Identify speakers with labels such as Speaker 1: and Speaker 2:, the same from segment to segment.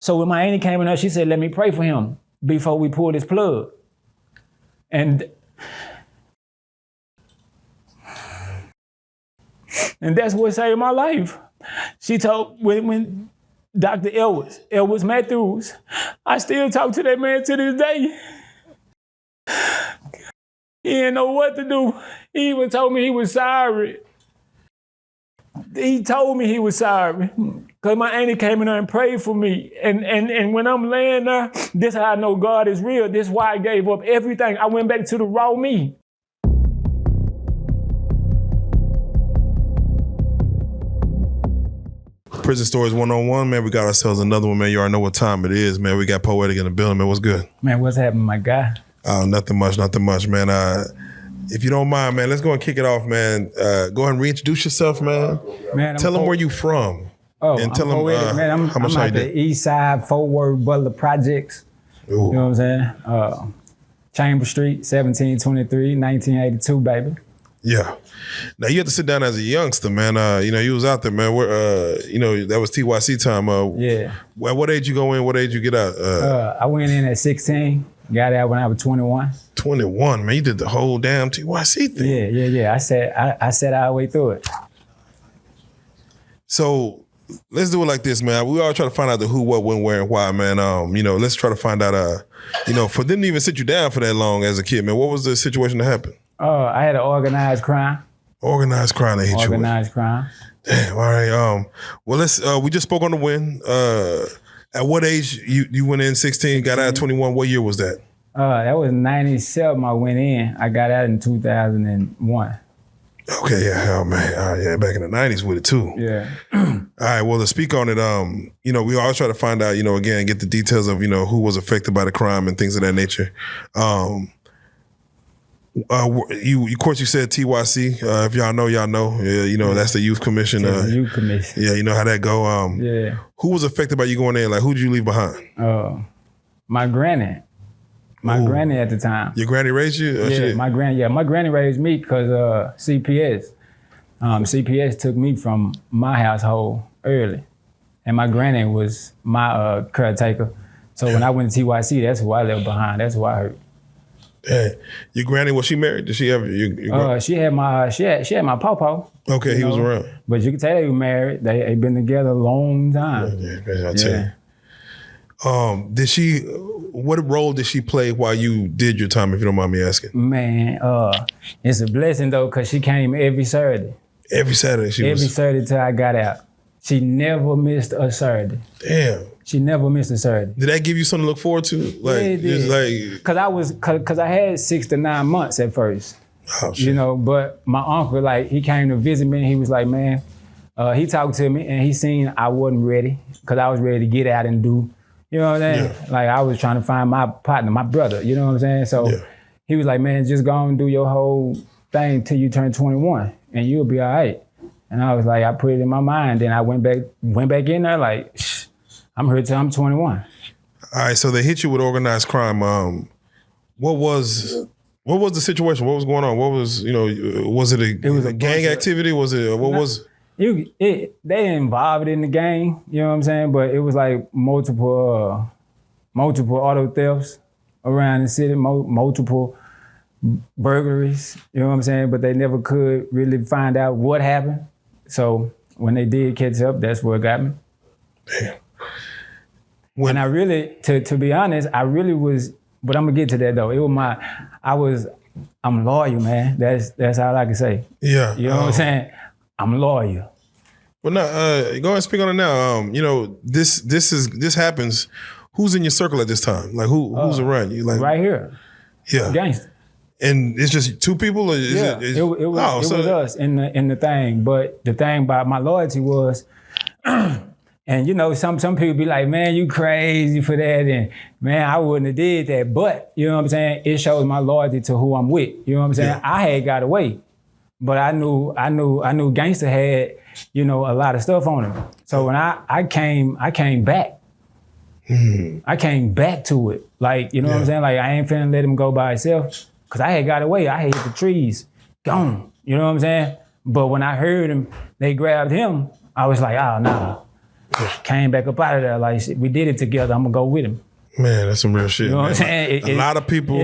Speaker 1: So when my auntie came in there, she said, let me pray for him before we pull this plug. And that's what saved my life. She told, when Dr. Edwards Matthews, I still talk to that man to this day. He didn't know what to do. He even told me he was sorry. He told me he was sorry. Because my auntie came in there and prayed for me. And when I'm laying there, this is how I know God is real. This is why I gave up everything. I went back to the raw me.
Speaker 2: Prison Stories 101, man. We got ourselves another one, man. You already know what time it is, man. We got Poetic in the building, man. What's good?
Speaker 1: Man, what's happening, my guy?
Speaker 2: Oh, nothing much, man. If you don't mind, man, let's go and kick it off, man. Go ahead and reintroduce yourself, man. Tell them where you from.
Speaker 1: Oh,
Speaker 2: and tell
Speaker 1: them man. I'm at the East Side, Fort Worth, Butler Projects. Ooh. You know what I'm saying? Chamber Street, 1723, 1982, baby.
Speaker 2: Yeah. Now you had to sit down as a youngster, man. You was out there, man. That was TYC time.
Speaker 1: Yeah.
Speaker 2: What age you go in? What age you get out?
Speaker 1: I went in at 16. Got out when I was 21.
Speaker 2: 21, man. You did the whole damn TYC thing.
Speaker 1: Yeah. I sat all the way through it.
Speaker 2: So let's do it like this, man. We all try to find out the who, what, when, where, and why, man. Let's try to find out. For them to even sit you down for that long as a kid, man. What was the situation that happened?
Speaker 1: I had an organized crime.
Speaker 2: Organized crime they hit you with.
Speaker 1: Organized crime.
Speaker 2: Damn, all right. Well, let's, we just spoke on the win. At what age you went in 16, got out at 21? What year was that?
Speaker 1: That was 97 I went in. I got out in 2001.
Speaker 2: Okay, yeah, oh man. Yeah, back in the 90s with it too.
Speaker 1: Yeah.
Speaker 2: All right, well, to speak on it, we always try to find out, again, get the details of, who was affected by the crime and things of that nature. Of course, you said TYC. If y'all know, y'all know. That's the Youth Commission.
Speaker 1: Youth Commission.
Speaker 2: Yeah, you know how that go.
Speaker 1: Yeah.
Speaker 2: Who was affected by you going in? Like, who did you leave behind?
Speaker 1: My granny. My granny at the time.
Speaker 2: Your granny raised you?
Speaker 1: Yeah, my granny raised me because CPS. CPS took me from my household early, and my granny was my caretaker. So when I went to TYC, that's who I left behind. That's who I hurt.
Speaker 2: Yeah. Your granny, was she married? Did she have
Speaker 1: she had my pawpaw.
Speaker 2: Okay, he was around.
Speaker 1: But you can tell they were married. They had been together a long time.
Speaker 2: I'll tell you. What role did she play while you did your time, if you don't mind me asking?
Speaker 1: Man, it's a blessing though, cause she came every Saturday.
Speaker 2: Every Saturday
Speaker 1: Every Saturday till I got out. She never missed a Saturday.
Speaker 2: Damn.
Speaker 1: She never missed a Saturday.
Speaker 2: Did that give you something to look forward to?
Speaker 1: Like, yeah, it did. Cause I had 6 to 9 months at first.
Speaker 2: Oh, shit.
Speaker 1: But my uncle, he came to visit me and he was like, man, he talked to me and he seen I wasn't ready, cause I was ready to get out and do, you know what I'm saying? Yeah. Like I was trying to find my partner, my brother, you know what I'm saying? So he was like, man, just go and do your whole thing till you turn 21 and you'll be all right. And I was like, I put it in my mind. Then I went back in there like, I'm here till I'm 21.
Speaker 2: All right, so they hit you with organized crime. What was the situation? What was going on? What was, was it a gang activity? Was it, what was?
Speaker 1: They involved in the gang, you know what I'm saying? But it was like multiple auto thefts around the city, multiple burglaries, you know what I'm saying? But they never could really find out what happened. So when they did catch up, that's what got me.
Speaker 2: Damn.
Speaker 1: And I really, to be honest, I really was, but I'm gonna get to that though. I'm loyal, man. That's all I can say.
Speaker 2: Yeah.
Speaker 1: You know what I'm saying? I'm loyal.
Speaker 2: Well, no, go ahead and speak on it now. This happens. Who's in your circle at this time? Like who's around you? Like
Speaker 1: right here.
Speaker 2: Yeah.
Speaker 1: Gangster.
Speaker 2: And it's just 2 people? Or
Speaker 1: it was us in the thing. But the thing about my loyalty was, and some people be like, man, you crazy for that. And man, I wouldn't have did that. But, you know what I'm saying? It shows my loyalty to who I'm with. You know what I'm saying? Yeah. I had got away. But I knew Gangster had, a lot of stuff on him. So when I came back. Mm-hmm. I came back to it. Like, you know what I'm saying? Like, I ain't finna let him go by himself. Cause I had got away. I had hit the trees. Gone. You know what I'm saying? But when I heard him, they grabbed him. I was like, oh, no. came back up out of there like, we did it together. I'm gonna go with him.
Speaker 2: Man, that's some real shit.
Speaker 1: You know
Speaker 2: man.
Speaker 1: what I'm saying?
Speaker 2: A lot of people,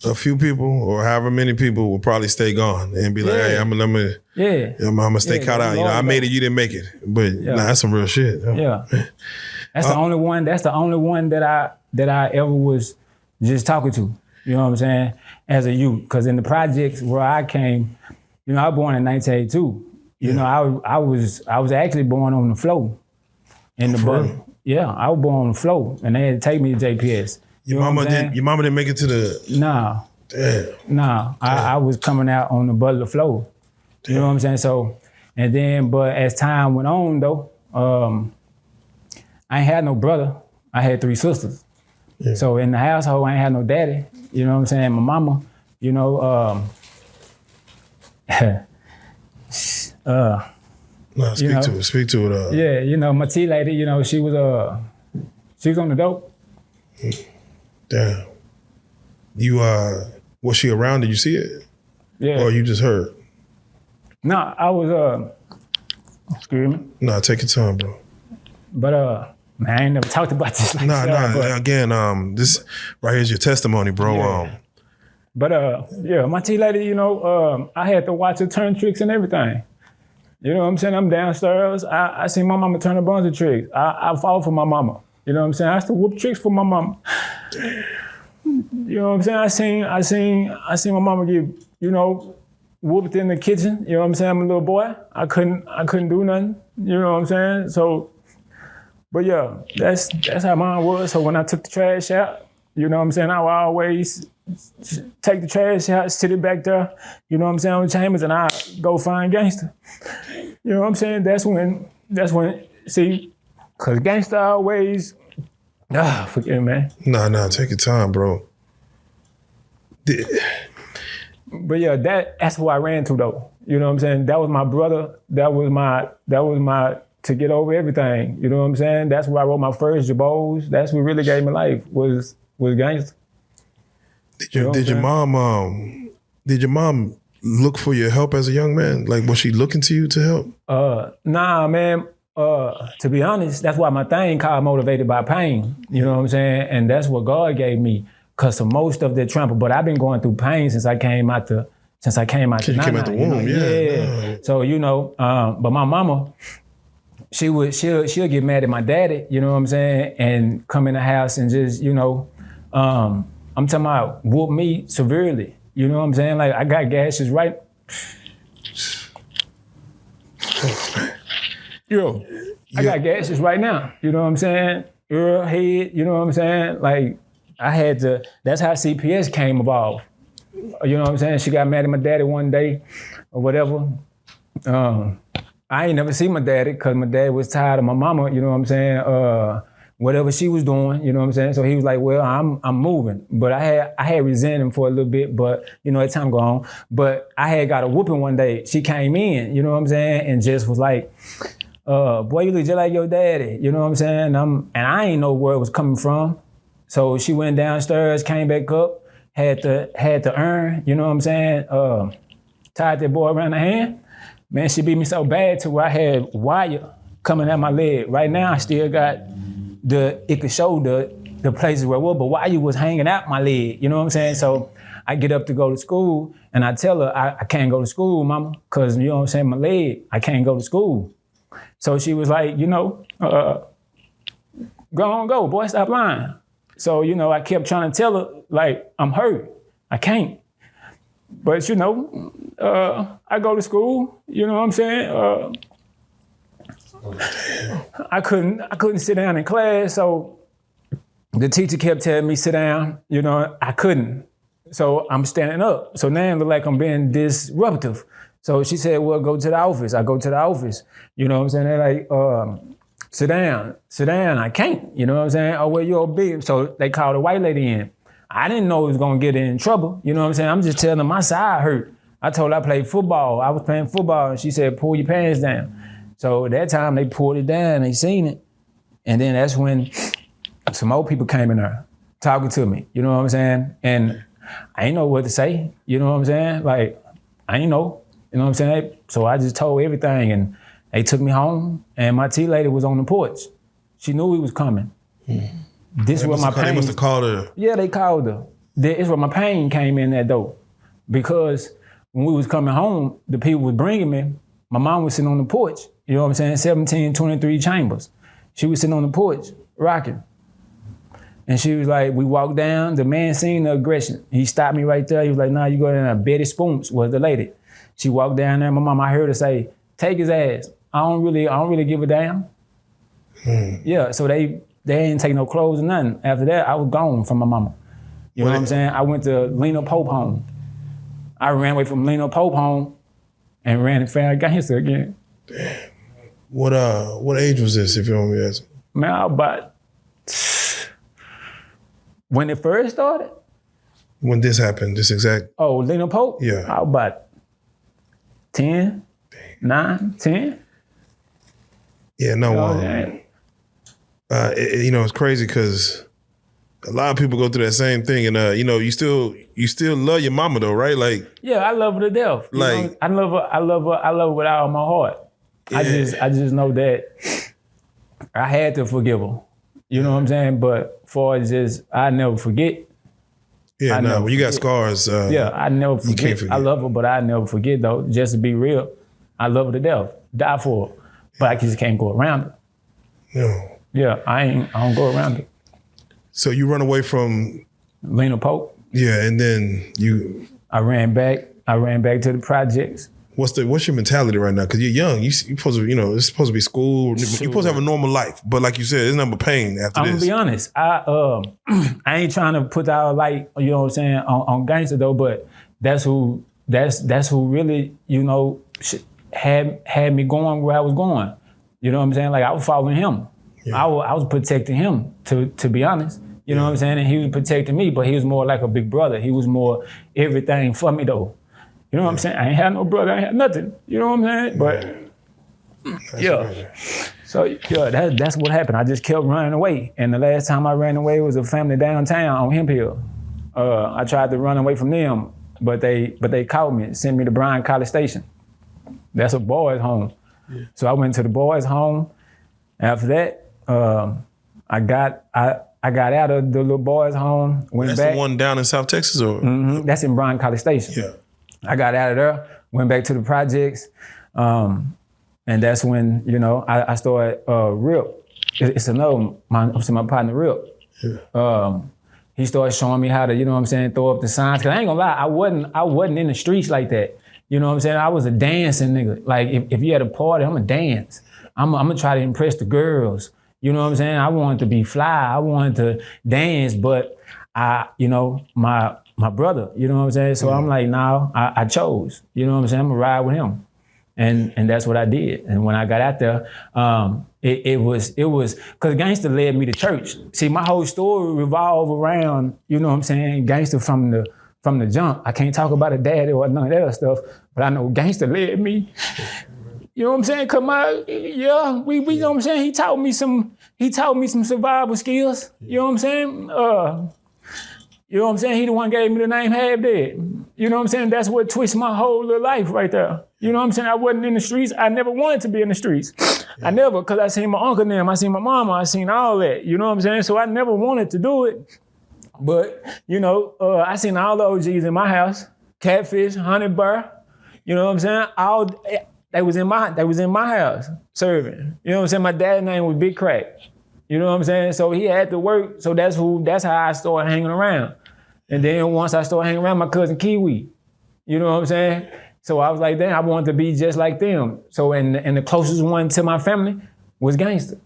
Speaker 2: a few people, or however many people will probably stay gone and be like, hey, I'm gonna stay caught out. You know, I made it, you didn't make it. But that's some real shit.
Speaker 1: Yeah. That's the only one. That's the only one that I ever was just talking to. You know what I'm saying? As a youth, because in the projects where I came, you know, I was born in 1982. You know, I was actually born on the floor in the bus. Yeah, I was born on the floor, and they had to take me to JPS.
Speaker 2: Your mama didn't make it to the.
Speaker 1: Nah.
Speaker 2: Damn.
Speaker 1: Nah. I was coming out on the butt of the floor. You know what I'm saying? So, and then, but as time went on though, I ain't had no brother. I had 3 sisters. Yeah. So in the household, I ain't had no daddy. You know what I'm saying? My mama, you know,
Speaker 2: no, speak to it.
Speaker 1: Yeah, you know, my tea lady, you know, she was on the dope.
Speaker 2: Damn. You was she around? Did you see it?
Speaker 1: Yeah.
Speaker 2: Or you just heard?
Speaker 1: No, I was excuse me.
Speaker 2: No, take your time, bro.
Speaker 1: But man, I ain't never talked about this like
Speaker 2: that. Again, this right here's your testimony, bro.
Speaker 1: Yeah. But yeah, my tea lady, you know, I had to watch her turn tricks and everything. You know what I'm saying? I'm downstairs. I seen my mama turn a bunch of tricks. I fought for my mama. You know what I'm saying? I used to whoop tricks for my mama. You know what I'm saying? I seen my mama get, you know, whooped in the kitchen. You know what I'm saying? I'm a little boy. I couldn't do nothing. You know what I'm saying? So, but yeah, that's how mine was. So when I took the trash out, you know what I'm saying? I would always take the trash out, sit it back there, you know what I'm saying, on the chambers, and I go find gangster. You know what I'm saying? That's when, see, cause gangster always, forget me, man.
Speaker 2: Nah, take your time, bro.
Speaker 1: But yeah, that's who I ran to though. You know what I'm saying? That was my brother. That was my to get over everything. You know what I'm saying? That's where I wrote my first jabos. That's what really gave me life was gangster.
Speaker 2: Did your mom look for your help as a young man? Like, was she looking to you to help?
Speaker 1: Nah, man. To be honest, that's why my thing called Motivated by Pain. You know what I'm saying? And that's what God gave me. Cause of most of the trample, but I've been going through pain since I came out the
Speaker 2: womb. Yeah.
Speaker 1: So you know, but my mama, she'll get mad at my daddy. You know what I'm saying? And come in the house and just, you know, I'm talking about whoop me severely. You know what I'm saying? Like I got gashes right. Yo, I got gashes right now. You know what I'm saying? Ear, head, you know what I'm saying? Like I had to, that's how CPS came about. You know what I'm saying? She got mad at my daddy one day or whatever. I ain't never seen my daddy because my dad was tired of my mama, you know what I'm saying? Whatever she was doing, you know what I'm saying? So he was like, well, I'm moving. But I had resented him for a little bit, but you know, as time go on. But I had got a whooping one day. She came in, you know what I'm saying? And just was like, boy, you look just like your daddy, you know what I'm saying? And I ain't know where it was coming from. So she went downstairs, came back up, had to earn, you know what I'm saying? Tied that boy around the hand. Man, she beat me so bad to where I had wire coming out my leg. Right now, I still got it could show the places where it was, but wire was hanging out my leg, you know what I'm saying? So I get up to go to school and I tell her, I can't go to school, mama, because you know what I'm saying, my leg, I can't go to school. So she was like, you know, go, boy, stop lying. So, you know, I kept trying to tell her, like, I'm hurt. I can't. But, you know, I go to school, you know what I'm saying? I couldn't sit down in class, so the teacher kept telling me, sit down, you know, I couldn't. So I'm standing up. So now it look like I'm being disruptive. So she said, well, go to the office. I go to the office. You know what I'm saying? They're like, sit down. I can't. You know what I'm saying? Oh, well, you're big. So they called a white lady in. I didn't know it was going to get in trouble. You know what I'm saying? I'm just telling her my side hurt. I told her I played football. I was playing football. And she said, pull your pants down. So that time they pulled it down. They seen it. And then that's when some old people came in there talking to me. You know what I'm saying? And I ain't know what to say. You know what I'm saying? Like, I ain't know. You know what I'm saying? So I just told everything. And They took me home, and my tea lady was on the porch. She knew we was coming. This is where my pain.
Speaker 2: They must have called her.
Speaker 1: Yeah, they called her. This is where my pain came in that door, because when we was coming home, the people was bringing me. My mom was sitting on the porch. You know what I'm saying? 1723 chambers. She was sitting on the porch, rocking. And she was like, we walked down, the man seen the aggression. He stopped me right there. He was like, nah, you go down there. Betty Spoons was the lady. She walked down there. My mom, I heard her say, take his ass. I don't really give a damn. Yeah, so they didn't take no clothes or nothing. After that, I was gone from my mama. You know what I'm saying? I went to Lena Pope home. I ran away from Lena Pope home and ran and found gangster again.
Speaker 2: Damn. What age was this, if you don't mind me asking?
Speaker 1: Man, I was about, when it first started?
Speaker 2: When this happened, this exact?
Speaker 1: Oh, Lena Pope?
Speaker 2: Yeah.
Speaker 1: I was about 10, 9, 10.
Speaker 2: Yeah, no, it's crazy because a lot of people go through that same thing, and you still love your mama though, right? Like,
Speaker 1: yeah, I love her to death. I love her with all my heart. Yeah. I just know that I had to forgive her. You know what I'm saying? But for just, I never forget.
Speaker 2: Yeah, when you got scars,
Speaker 1: I never forget.
Speaker 2: You can't forget.
Speaker 1: I love her, but I never forget though. Just to be real, I love her to death. Die for her, but I just can't go around it.
Speaker 2: No.
Speaker 1: Yeah, I don't go around it.
Speaker 2: So you run away from
Speaker 1: Lena Pope.
Speaker 2: Yeah, and then
Speaker 1: I ran back to the projects.
Speaker 2: What's your mentality right now? Because you're young. You're supposed to, it's supposed to be school. You're supposed to have a normal life. But like you said, there's nothing but pain after this.
Speaker 1: I'm gonna be honest. I ain't trying to put out light, you know what I'm saying, on gangster though. But that's who really, had me going where I was going. You know what I'm saying? Like I was following him. Yeah. I was protecting him, to be honest. You know what I'm saying? And he was protecting me, but he was more like a big brother. He was more everything for me, though. You know what I'm saying? I ain't had no brother. I ain't had nothing. You know what I'm saying? But, So, that's what happened. I just kept running away. And the last time I ran away was a family downtown on Hemp Hill. I tried to run away from them, but they caught me and sent me to Bryan College Station. That's a boys' home. Yeah. So I went to the boys' home. After that, I got out of the little boys' home. Went back.
Speaker 2: That's the one down in South Texas, or?
Speaker 1: Mm-hmm. That's in Bryan College Station.
Speaker 2: Yeah.
Speaker 1: I got out of there, went back to the projects, and that's when I started Rip. It's another my partner Rip. Yeah. He started showing me how to throw up the signs. Cause I ain't gonna lie, I wasn't in the streets like that. You know what I'm saying? I was a dancing nigga. Like if you had a party, I'ma dance. I'm gonna try to impress the girls. You know what I'm saying? I wanted to be fly. I wanted to dance, but my brother, you know what I'm saying? So I'm like, nah, I chose. You know what I'm saying? I'm gonna ride with him. And that's what I did. And when I got out there, it was, cause gangster led me to church. See, my whole story revolved around, you know what I'm saying, gangster from the jump. I can't talk about a daddy or none of that other stuff, but I know gangster led me. You know what I'm saying? We you know what I'm saying? He taught me some survival skills. You know what I'm saying? You know what I'm saying? He the one gave me the name Half Dead. You know what I'm saying? That's what twisted my whole little life right there. You know what I'm saying? I wasn't in the streets. I never wanted to be in the streets. Yeah. I never, because I seen my uncle and them, I seen my mama, I seen all that. You know what I'm saying? So I never wanted to do it. But, I seen all the OGs in my house. Catfish, Honey Bear. You know what I'm saying? They was in my house serving. You know what I'm saying? My dad's name was Big Crack. You know what I'm saying? So he had to work. So that's how I started hanging around. And then once I started hanging around my cousin Kiwi, you know what I'm saying? So I was like, damn, I wanted to be just like them. So and the closest one to my family was gangster.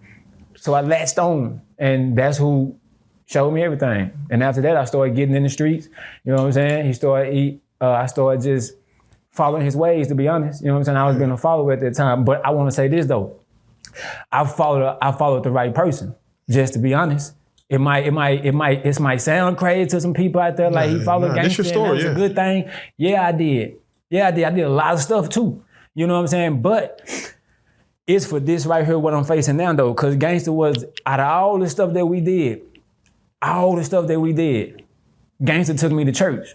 Speaker 1: So I latched on, and that's who showed me everything. And after that, I started getting in the streets. You know what I'm saying? I started just following his ways, to be honest. You know what I'm saying? I was being a follower at that time. But I want to say this though. I followed the right person, just to be honest. It might sound crazy to some people out there, like he followed gangster. That's your story, and that was a good thing. Yeah, I did. I did a lot of stuff too. You know what I'm saying? But it's for this right here, what I'm facing now though, because gangster was, out of all the stuff that we did, gangster took me to church.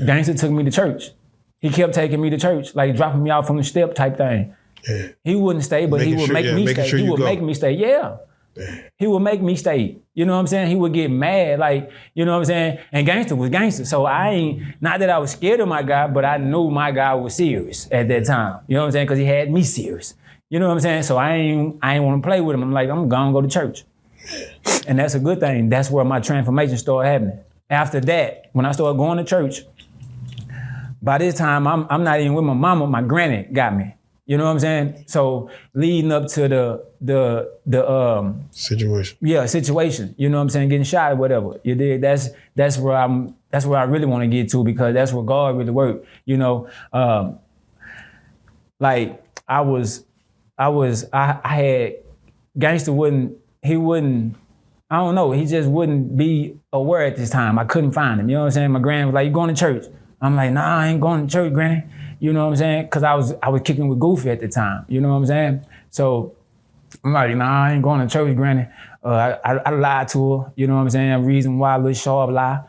Speaker 1: Gangster took me to church. He kept taking me to church, like dropping me off from the step type thing.
Speaker 2: Yeah.
Speaker 1: He wouldn't stay, but he would make me stay. He would make me stay. Yeah. He would make me stay. You know what I'm saying? He would get mad, like, you know what I'm saying? And gangster was gangster. So I ain't, not that I was scared of my guy, but I knew my guy was serious at that time. You know what I'm saying? Because he had me serious. You know what I'm saying? So I ain't want to play with him. I'm like, I'm gonna go to church. And that's a good thing. That's where my transformation started happening. After that, when I started going to church, by this time, I'm not even with my mama, my granny got me. You know what I'm saying? So leading up to the
Speaker 2: situation.
Speaker 1: Yeah, situation. You know what I'm saying? Getting shot or whatever. You did. That's where I really want to get to, because that's where God really worked. You know, like I had gangster he just wouldn't be aware at this time. I couldn't find him. You know what I'm saying? My granny was like, "You going to church?" I'm like, "Nah, I ain't going to church, granny." You know what I'm saying? Because I was kicking with Goofy at the time. You know what I'm saying? So I'm like, "Nah, I ain't going to church, granny." I lied to her. You know what I'm saying? Reason why, a little sharp lie.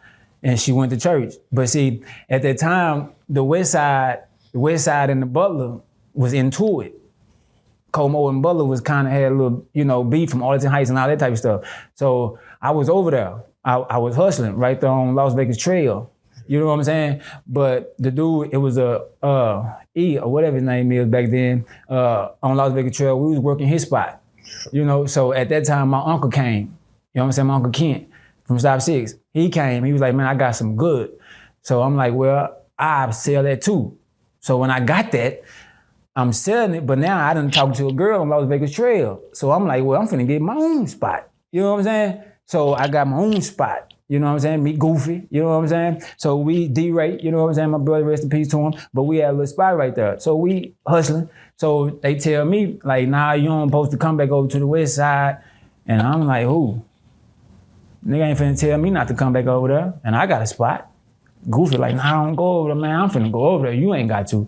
Speaker 1: And she went to church. But see, at that time, the West Side and the Butler was into it. Como and Butler was kind of had a little, beef from Arlington Heights and all that type of stuff. So I was over there. I was hustling right there on Las Vegas Trail. You know what I'm saying? But the dude, it was E or whatever his name is back then, on Las Vegas Trail. We was working his spot. So at that time, my uncle came. You know what I'm saying? My Uncle Kent from Stop 6. He came. He was like, "Man, I got some good." So I'm like, "Well, I sell that too." So when I got that, I'm selling it, but now I done talked to a girl on Las Vegas Trail. So I'm like, well, I'm finna get my own spot. You know what I'm saying? So I got my own spot. You know what I'm saying? Meet Goofy. You know what I'm saying? So we D-rate, you know what I'm saying? My brother, rest in peace to him. But we had a little spot right there. So we hustling. So they tell me, like, "Nah, you don't supposed to come back over to the West Side." And I'm like, "Who? Nigga ain't finna tell me not to come back over there. And I got a spot." Goofy like, "Nah, I don't go over there, man. I'm finna go over there. You ain't got to."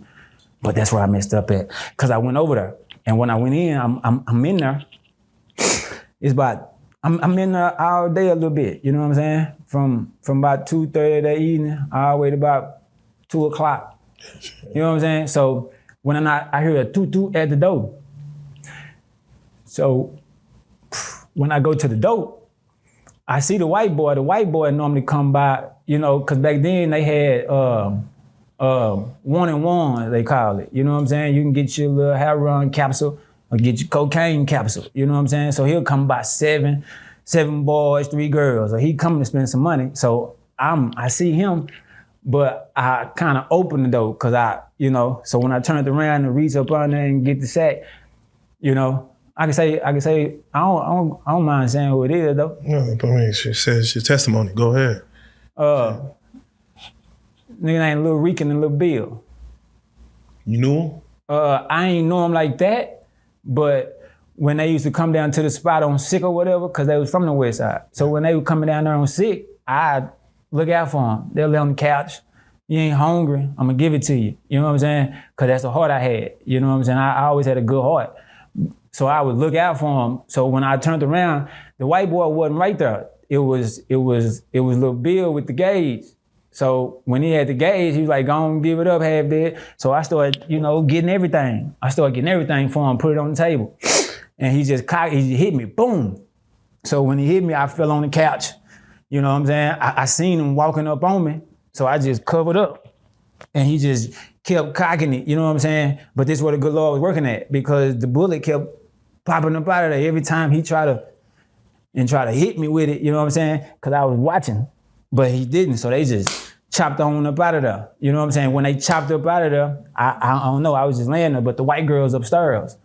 Speaker 1: But that's where I messed up at, because I went over there. And when I went in, I'm in there. It's about, I'm in there all day a little bit, you know what I'm saying? From about 2:30 that evening all the way to about 2 o'clock. You know what I'm saying? So when I hear a toot-toot at the door. So when I go to the door, I see the white boy. The white boy normally come by, because back then they had 1-and-1, they call it. You know what I'm saying? You can get your little heroin capsule or get your cocaine capsule. You know what I'm saying? So he'll come by 7 boys, 3 girls, or he coming to spend some money. So I see him, but I kind of open the door because so when I turned around and reach up on there and get the sack, I can say I don't mind saying who it is though.
Speaker 2: No, I mean, she says your testimony. Go ahead.
Speaker 1: Nigga named Lil Rican and Lil Bill.
Speaker 2: You knew him?
Speaker 1: I ain't know him like that, but when they used to come down to the spot on Sick or whatever, because they was from the West Side. So when they were coming down there on Sick, I'd look out for them. They'll lay on the couch. "You ain't hungry, I'm gonna give it to you." You know what I'm saying? Because that's the heart I had. You know what I'm saying? I always had a good heart. So I would look out for him. So when I turned around, the white boy wasn't right there. It was Lil Bill with the gauge. So when he had the gauge, he was like, "Go on, give it up, half dead." So I started, getting everything. I started getting everything for him, put it on the table. And he hit me, boom. So when he hit me, I fell on the couch. You know what I'm saying? I seen him walking up on me. So I just covered up. And he just kept cocking it, you know what I'm saying? But this is where the good Lord was working at, because the bullet kept popping up out of there every time he tried to hit me with it, you know what I'm saying? Because I was watching, but he didn't. So they just chopped on up out of there. You know what I'm saying? When they chopped up out of there, I don't know, I was just laying there, but the white girls upstairs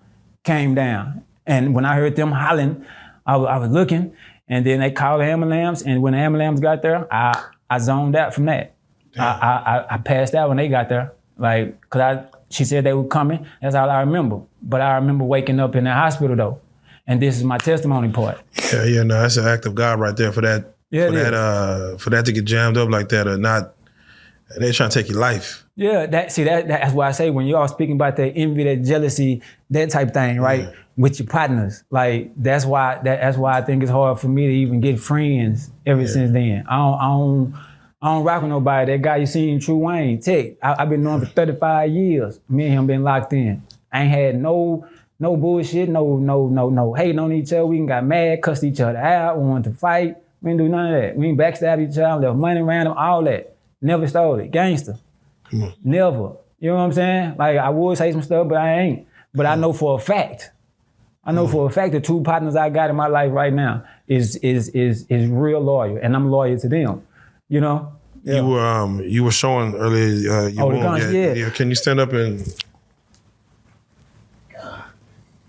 Speaker 1: came down. And when I heard them hollering, I was looking, and then they called the ambulance, and when the ambulance got there, I zoned out from that. I passed out when they got there, she said they were coming. That's all I remember. But I remember waking up in the hospital though, and this is my testimony part.
Speaker 2: Yeah, no, that's an act of God right there for that. Yeah, for that to get jammed up like that, or not, they're trying to take your life.
Speaker 1: Yeah, that's why I say when you all speaking about that envy, that jealousy, that type thing, right? Yeah. With your partners, that's why I think it's hard for me to even get friends ever since then. I don't rock with nobody. That guy you seen, True Wayne, Tech, I've been knowing for 35 years. Me and him been locked in. I ain't had no bullshit, no hating on each other. We ain't got mad, cussed each other out, we wanted to fight. We didn't do none of that. We ain't backstab each other, left money random, all that. Never stole it. Gangster. Never. You know what I'm saying? Like, I would say some stuff, but I ain't. But I know for a fact. The 2 partners I got in my life right now is real loyal, and I'm loyal to them. You know?
Speaker 2: Yeah. You were showing earlier. Yeah. Can you stand up and?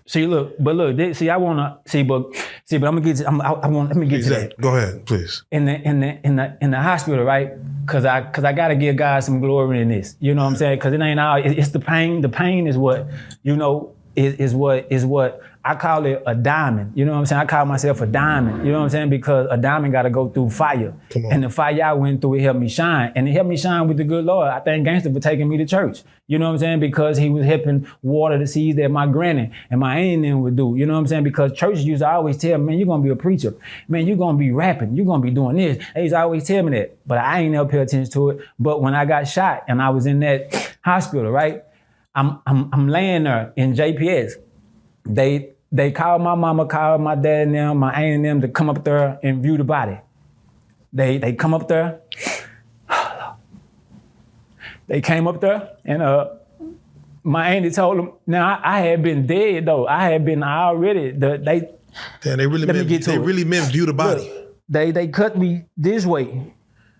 Speaker 1: See, look. I wanna see, but I'm gonna get. Let me get to that.
Speaker 2: Go ahead, please.
Speaker 1: In the hospital, right? Cause I gotta give God some glory in this. You know what I'm saying? Cause it ain't all. It's the pain. The pain is what, you know, is what I call it a diamond. You know what I'm saying? I call myself a diamond. You know what I'm saying? Because a diamond got to go through fire. And the fire I went through, it helped me shine. And it helped me shine with the good Lord. I thank Gangster for taking me to church. You know what I'm saying? Because he was helping water the seeds that my granny and my aunt and them would do. You know what I'm saying? Because church used to always tell me, man, you're going to be a preacher. Man, you're going to be rapping. You're going to be doing this. They used to always tell me that. But I ain't never pay attention to it. But when I got shot and I was in that hospital, right? I'm laying there in JPS. They called my mama, called my dad and them, my aunt and them to come up there and view the body. They come up there. They came up there and my auntie told them, now I had been dead though. I had been already, they really
Speaker 2: meant view the body.
Speaker 1: Look, they cut me this way.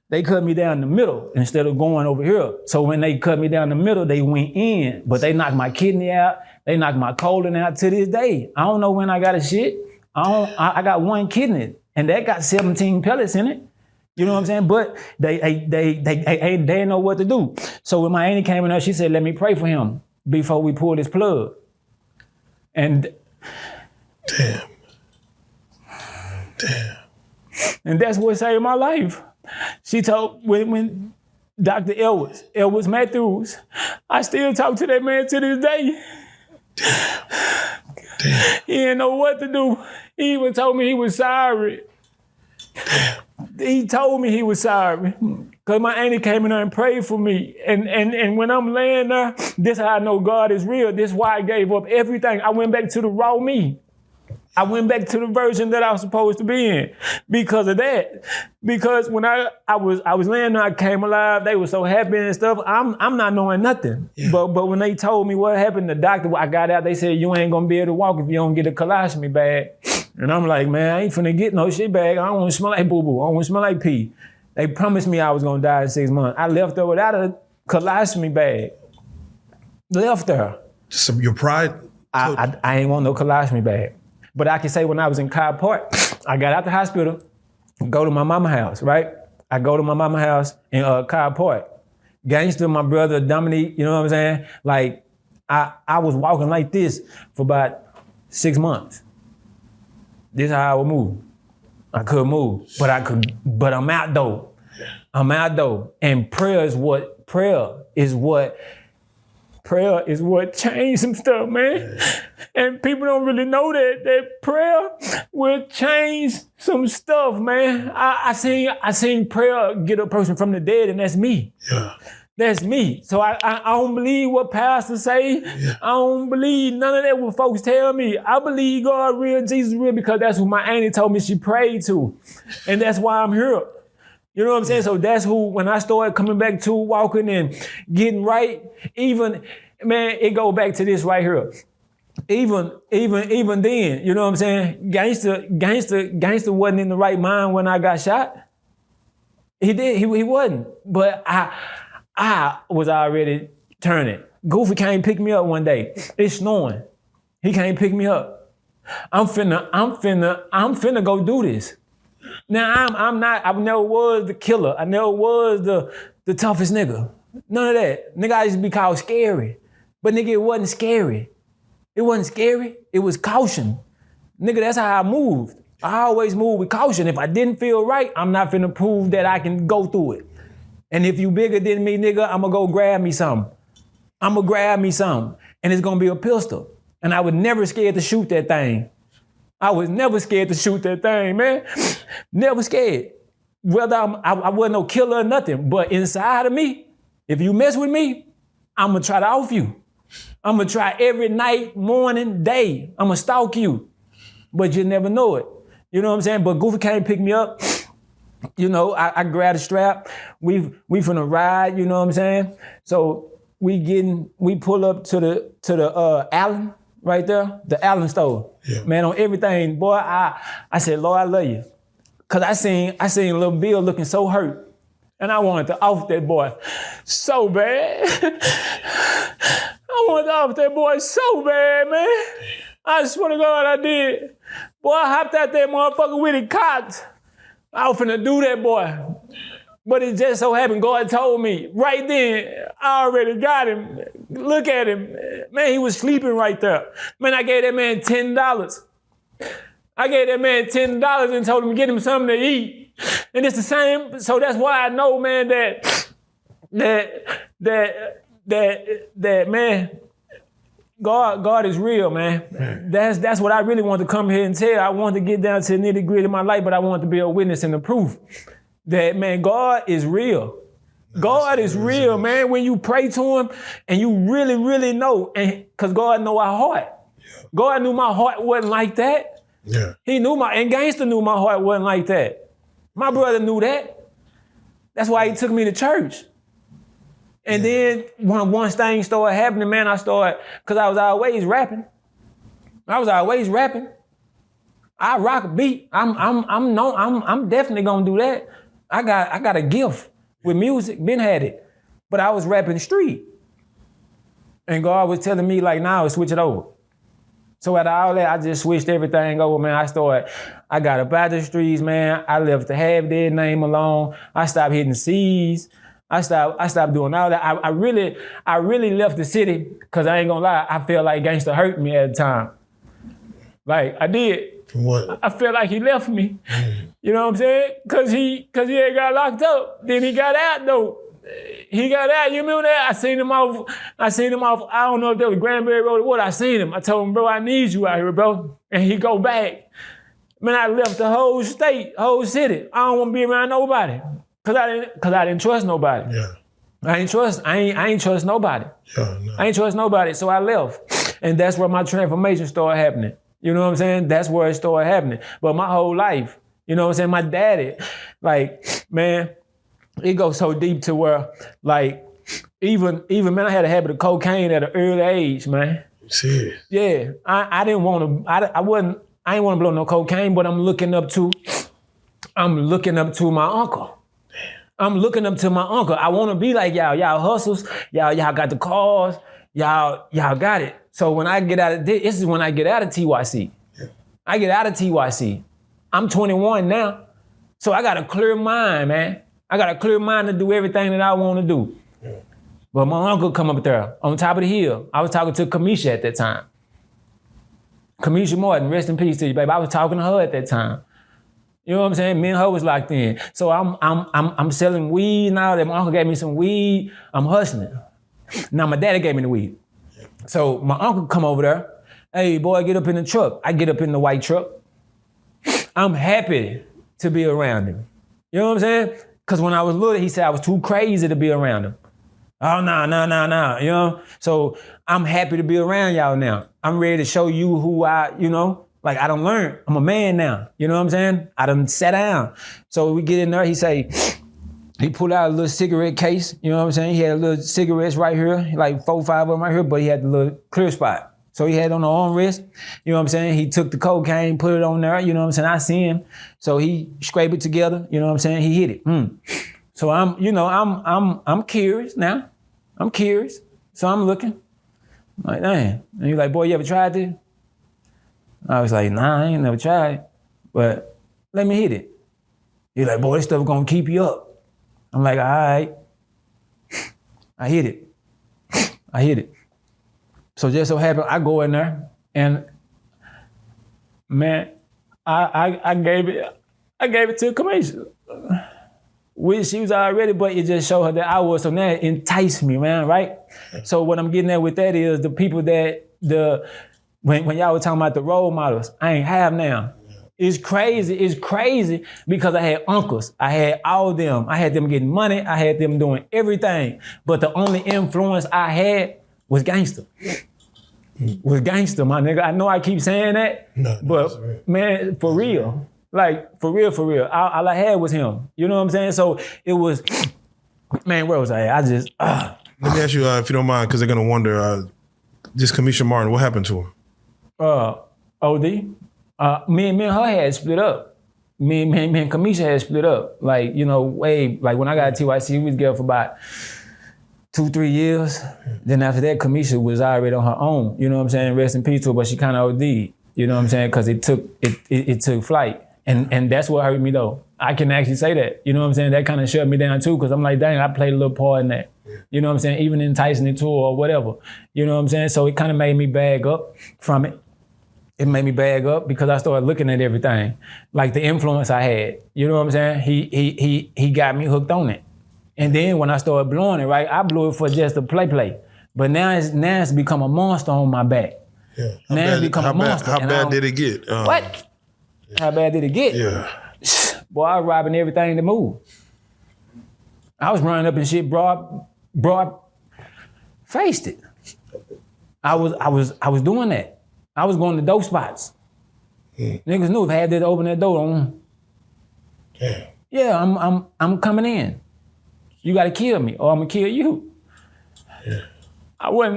Speaker 1: They cut me down the middle instead of going over here. So when they cut me down the middle, they went in, but they knocked my kidney out. They knocked my colon out to this day. I don't know when I got a shit. I got 1 kidney and that got 17 pellets in it. You know what I'm saying? But they didn't know what to do. So when my auntie came in there, she said, let me pray for him before we pull this plug. And
Speaker 2: damn.
Speaker 1: And that's what saved my life. She told, when Dr. Edwards Matthews, I still talk to that man to this day.
Speaker 2: Damn.
Speaker 1: He didn't know what to do. He even told me he was sorry.
Speaker 2: Damn.
Speaker 1: He told me he was sorry. Because my auntie came in there and prayed for me. And when I'm laying there, this is how I know God is real. This is why I gave up everything. I went back to the raw me. I went back to the version that I was supposed to be in because of that. Because when I was laying there, I came alive. They were so happy and stuff. I'm not knowing nothing. Yeah. But when they told me what happened, the doctor, I got out, they said, you ain't gonna be able to walk if you don't get a colostomy bag. And I'm like, man, I ain't finna get no shit bag. I don't wanna smell like boo-boo. I don't wanna smell like pee. They promised me I was gonna die in 6 months. I left there without a colostomy bag. Left there.
Speaker 2: So your pride?
Speaker 1: I ain't want no colostomy bag. But I can say when I was in Cobb Park, I got out the hospital, go to my mama's house, right? I go to my mama's house in Cobb Park. Gangster, my brother, Dominique, you know what I'm saying? Like, I was walking like this for about 6 months. This is how I would move. I couldn't move, but I'm out though. I'm out though. And prayer is what changed some stuff, man. And people don't really know that prayer will change some stuff, man. I seen prayer get a person from the dead, and that's me.
Speaker 2: Yeah.
Speaker 1: That's me. So I don't believe what pastors say. Yeah. I don't believe none of that what folks tell me. I believe God real, Jesus real, because that's what my auntie told me she prayed to. And that's why I'm here. You know what I'm saying? So that's who, when I started coming back to walking and getting right, even, man, it go back to this right here. Even then, you know what I'm saying? Gangster wasn't in the right mind when I got shot. He wasn't. But I was already turning. Goofy can't pick me up one day. It's snowing. He can't pick me up. I'm finna go do this. Now I never was the killer. I never was the toughest nigga. None of that. Nigga, I used to be called scary. But nigga, it wasn't scary. It wasn't scary. It was caution. Nigga, that's how I moved. I always moved with caution. If I didn't feel right, I'm not finna prove that I can go through it. And if you bigger than me, nigga, I'ma go grab me something. I'ma grab me something. And it's gonna be a pistol. And I was never scared to shoot that thing. I was never scared to shoot that thing, man. Never scared. Whether I wasn't no killer or nothing, but inside of me, if you mess with me, I'm gonna try to off you. I'm gonna try every night, morning, day. I'm gonna stalk you, but you never know it. You know what I'm saying? But Goofy came pick me up. You know, I grabbed a strap. We finna ride. You know what I'm saying? So we pull up to the Allen right there, the Allen store. Yeah. Man, on everything, boy. I said, Lord, I love you, cause I seen Lil Bill looking so hurt. And I wanted to off that boy so bad. I wanted to off that boy so bad, man. I swear to God I did. Boy, I hopped out that motherfucker with it cocked. I was finna do that, boy. But it just so happened God told me right then, I already got him. Look at him. Man, he was sleeping right there. Man, I gave that man $10. I gave that man $10 and told him to get him something to eat. And it's the same, so that's why I know, man, that man, God is real, man. That's what I really want to come here and tell. I want to get down to the nitty gritty of my life, but I want to be a witness and the proof that, man, God is real. God is real, man. When you pray to him and you really, really know, and because God know our heart. Yeah. God knew my heart wasn't like that. Yeah. He knew and Gangsta knew my heart wasn't like that. My brother knew that. That's why he took me to church. And then once things started happening, man, because I was always rapping. I rock a beat. I'm definitely gonna do that. I got a gift with music, been had it. But I was rapping street. And God was telling me like, nah, switch it over. So after all that, I just switched everything over, man. I got up out the streets, man. I left the Have Dead name alone. I stopped hitting C's. I stopped doing all that. I really left the city, because I ain't gonna lie, I felt like Gangsta hurt me at the time. Like, I did.
Speaker 2: What?
Speaker 1: I felt like he left me. You know what I'm saying? Cause he had got locked up. Then he got out though. He got out, you remember that? I seen him off, I don't know if that was Granbury Road or what, I seen him. I told him, bro, I need you out here, bro. And he go back. Man, I left the whole state, whole city. I don't want to be around nobody. Cause I didn't trust nobody.
Speaker 2: Yeah.
Speaker 1: I ain't trust nobody.
Speaker 2: Yeah, no.
Speaker 1: I ain't trust nobody, so I left. And that's where my transformation started happening. You know what I'm saying? That's where it started happening. But my whole life, you know what I'm saying? My daddy, like, man, it goes so deep to where, like, even man, I had a habit of cocaine at an early age, man.
Speaker 2: Serious?
Speaker 1: Yeah, I didn't want to. I didn't want to blow no cocaine, but I'm looking up to my uncle. I'm looking up to my uncle. I want to be like y'all. Y'all hustles. Y'all got the cars. Y'all got it. So when I get out of this is when I get out of TYC. Yeah. I get out of TYC. I'm 21 now, so I got a clear mind, man. I got a clear mind to do everything that I want to do. Yeah. But my uncle come up there on top of the hill. I was talking to Kamisha at that time. Kamisha Martin, rest in peace to you, baby. I was talking to her at that time. You know what I'm saying? Me and her was locked in. So I'm selling weed now that my uncle gave me some weed. I'm hustling. Now my daddy gave me the weed. So my uncle come over there. Hey, boy, get up in the truck. I get up in the white truck. I'm happy to be around him. You know what I'm saying? Because when I was little, he said I was too crazy to be around him. Oh, no, you know? So I'm happy to be around y'all now. I'm ready to show you who like I done learned. I'm a man now. You know what I'm saying? I done sat down. So we get in there, he pulled out a little cigarette case. You know what I'm saying? He had a little cigarettes right here, like 4 or 5 of them right here, but he had the little clear spot. So he had it on the armrest. You know what I'm saying? He took the cocaine, put it on there. You know what I'm saying? I see him. So he scraped it together. You know what I'm saying? He hit it. So I'm curious now. I'm curious. So I'm looking. I'm like, damn. And he's like, boy, you ever tried this? I was like, nah, I ain't never tried. But let me hit it. He's like, boy, this stuff gonna keep you up. I'm like, all right. I hit it. So just so happened, I go in there and man, I gave it to Kamisha. Which she was already, but it just showed her that I was. So now it enticed me, man, right? So what I'm getting at with that is the people that when y'all were talking about the role models, I ain't have now. It's crazy because I had uncles. I had all of them. I had them getting money. I had them doing everything. But the only influence I had was gangster. Was gangster, my nigga. I know I keep saying that, but man, for real. Like, for real. All I had was him. You know what I'm saying? So it was, man, where was I at?
Speaker 2: Let me ask you, if you don't mind, because they're going to wonder, this Kamisha Martin, what happened to her?
Speaker 1: OD? Me and her had split up. Me and Kamisha had split up. Like, you know, like when I got to TYC, we was together for about 2-3 years. Then after that, Kamisha was already on her own. You know what I'm saying? Rest in peace to her, but she kind of OD'd. You know what I'm saying? Because it took flight. And that's what hurt me though. I can actually say that. You know what I'm saying? That kind of shut me down too, because I'm like, dang, I played a little part in that. You know what I'm saying? Even enticing it to her or whatever. You know what I'm saying? So it kind of made me bag up from it. It made me bag up because I started looking at everything. Like the influence I had. You know what I'm saying? He got me hooked on it. And then when I started blowing it, right, I blew it for just a play. But now it's become a monster on my back.
Speaker 2: Yeah.
Speaker 1: Now it's become a monster.
Speaker 2: How bad did it get?
Speaker 1: What? How bad did it get?
Speaker 2: Yeah.
Speaker 1: Boy, I was robbing everything to move. I was running up and shit, broad faced it. I was doing that. I was going to dope spots. Niggas knew if I had to open that door on.
Speaker 2: Damn.
Speaker 1: Yeah, I'm coming in. You gotta kill me or I'm gonna kill you.
Speaker 2: Yeah.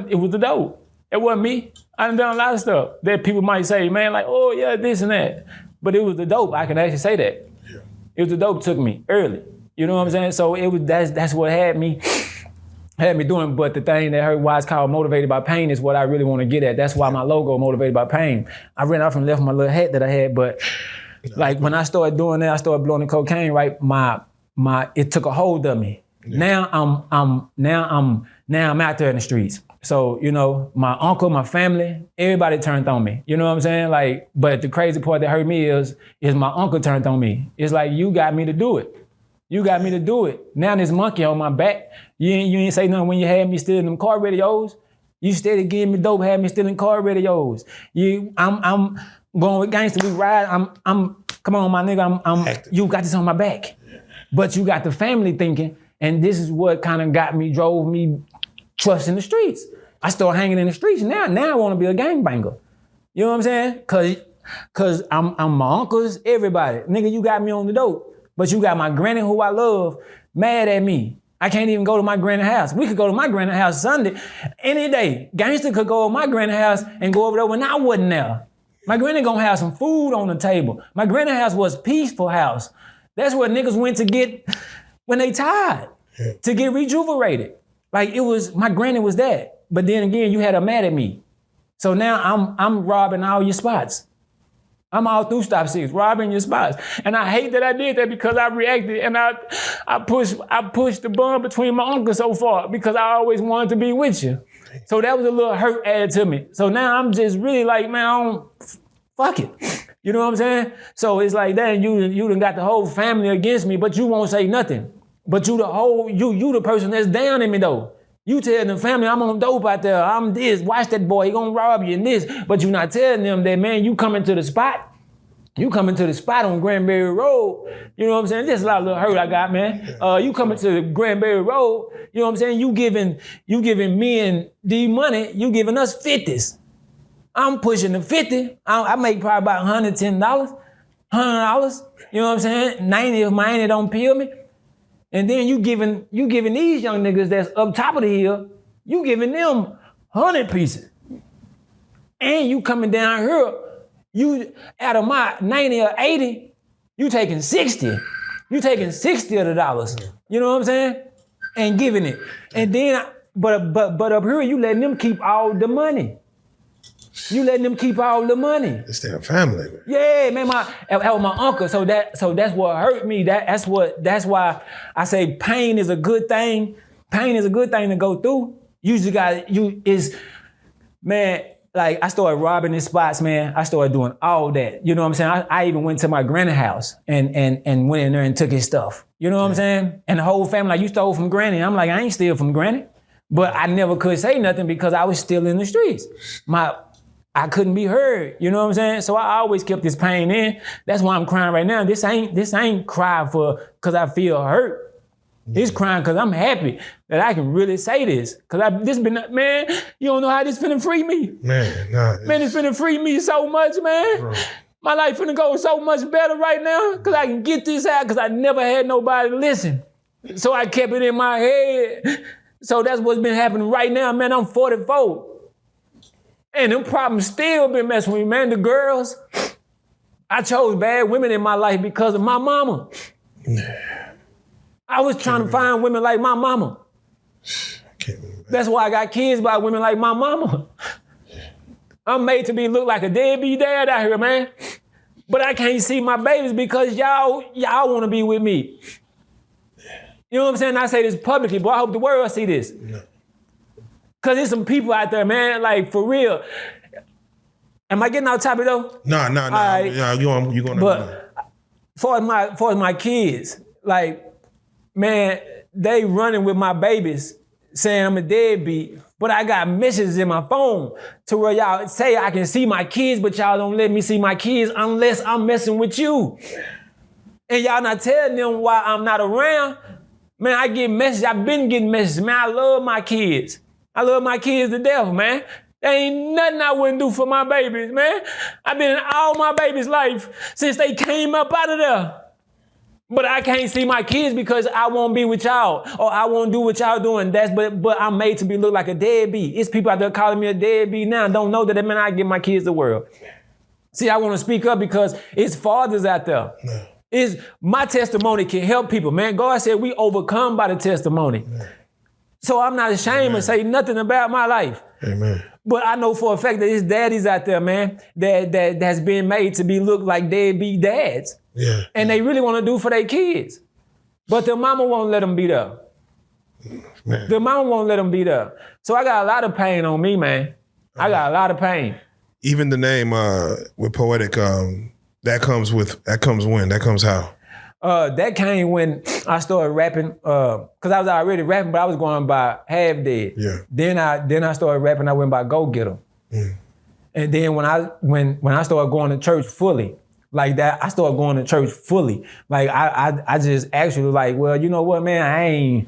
Speaker 1: It was the dope. It wasn't me. I done a lot of stuff that people might say, man, like, oh yeah, this and that. But it was the dope. I can actually say that. Yeah. It was the dope took me early. You know what I'm saying? So it was that's what had me doing. But the thing that hurt, why it's called Motivated by Pain, is what I really want to get at. That's why my logo, Motivated by Pain. I ran off and left my little hat that I had, but like when I started doing that, I started blowing the cocaine, right? It took a hold of me. Yeah. Now I'm out there in the streets. So, you know, my uncle, my family, everybody turned on me. You know what I'm saying? Like, but the crazy part that hurt me is my uncle turned on me. It's like, you got me to do it. You got me to do it. Now this monkey on my back. You ain't say nothing when you had me stealing them car radios. You steady giving me dope, had me stealing car radios. I'm going with gangster, we ride. I'm come on, my nigga, you got this on my back. But you got the family thinking, and this is what kind of drove me trust in the streets. I started hanging in the streets. Now I want to be a gangbanger. You know what I'm saying? Cause I'm my uncles, everybody. Nigga, you got me on the dope. But you got my granny, who I love, mad at me. I can't even go to my granny house. We could go to my granny house Sunday, any day. Gangster could go to my granny house and go over there when I wasn't there. My granny gonna have some food on the table. My granny house was peaceful house. That's where niggas went to get, when they tired, to get rejuvenated. Like my granny was that. But then again, you had her mad at me. So now I'm robbing all your spots. I'm all through Stop 6, robbing your spots. And I hate that I did that because I reacted and I pushed the bun between my uncles so far because I always wanted to be with you. So that was a little hurt added to me. So now I'm just really like, man, fuck it. You know what I'm saying? So it's like, dang, you done got the whole family against me, but you won't say nothing. But you the person that's down in me though. You tell the family, I'm on dope out there, I'm this, watch that boy, he gonna rob you and this. But you not telling them that, man, you coming to the spot. You coming to the spot on Granbury Road. You know what I'm saying? There's a lot of little hurt I got, man. You coming to Granbury Road, you know what I'm saying? You giving me and D money, you giving us 50s. I'm pushing the 50. I make probably about $110, $100. You know what I'm saying? 90 if my auntie don't peel me. And then you giving these young niggas that's up top of the hill, you giving them 100 pieces. And you coming down here, you out of my 90 or 80, you taking 60. You taking 60 of the dollars. You know what I'm saying? And giving it. And then, but up here, you letting them keep all the money. You letting them keep all the money.
Speaker 2: It's their family. Man.
Speaker 1: Yeah, man, that was my uncle. So that's what hurt me. That's why I say pain is a good thing. Pain is a good thing to go through. Man, like I started robbing these spots, man. I started doing all that. You know what I'm saying? I even went to my granny house and went in there and took his stuff. You know what I'm saying? And the whole family, like, you stole from granny. I'm like, I ain't steal from granny. But I never could say nothing because I was still in the streets. I couldn't be heard, you know what I'm saying? So I always kept this pain in. That's why I'm crying right now. This ain't cry for, cause I feel hurt. He's crying because I'm happy that I can really say this. Because man, you don't know how this finna free me.
Speaker 2: Man,
Speaker 1: it's finna free me so much, man. Bro. My life finna go so much better right now because I can get this out because I never had nobody to listen. So I kept it in my head. So that's what's been happening right now, man. I'm 44. And them problems still been messing with me, man. The girls, I chose bad women in my life because of my mama. I was trying to find women like my mama. That's why I got kids by women like my mama. I'm made to look like a deadbeat dad out here, man. But I can't see my babies because y'all want to be with me. You know what I'm saying? I say this publicly, but I hope the world see this. Because there's some people out there, man, like for real. Am I getting off topic though?
Speaker 2: No. Right. Yeah, you going.
Speaker 1: But for my kids, like, man, they running with my babies, saying I'm a deadbeat. But I got messages in my phone to where y'all say I can see my kids, but y'all don't let me see my kids unless I'm messing with you. And y'all not telling them why I'm not around. Man, I get messages. I've been getting messages. Man, I love my kids. I love my kids to death, man. There ain't nothing I wouldn't do for my babies, man. I've been in all my babies' life since they came up out of there. But I can't see my kids because I won't be with y'all or I won't do what y'all doing. But I'm made to look like a deadbeat. It's people out there calling me a deadbeat now. Don't know that man I give my kids the world. See, I want to speak up because it's fathers out there. No. My testimony can help people, man. God said we overcome by the testimony. Amen. So I'm not ashamed to say nothing about my life.
Speaker 2: Amen.
Speaker 1: But I know for a fact that there's daddies out there, man, that has been made to look like deadbeat dads.
Speaker 2: Yeah.
Speaker 1: And they really want to do for their kids. But their mama won't let them be there. Man. Their mama won't let them be there. So I got a lot of pain on me, man. I got a lot of pain.
Speaker 2: Even the name with Poetic, that comes how?
Speaker 1: That came when I started rapping, because I was already rapping, but I was going by Half Dead.
Speaker 2: Yeah.
Speaker 1: Then I started rapping, I went by Go Getter. Mm. And then when I started going to church fully, like that, I started going to church fully. Like I just actually like, well, you know what, man,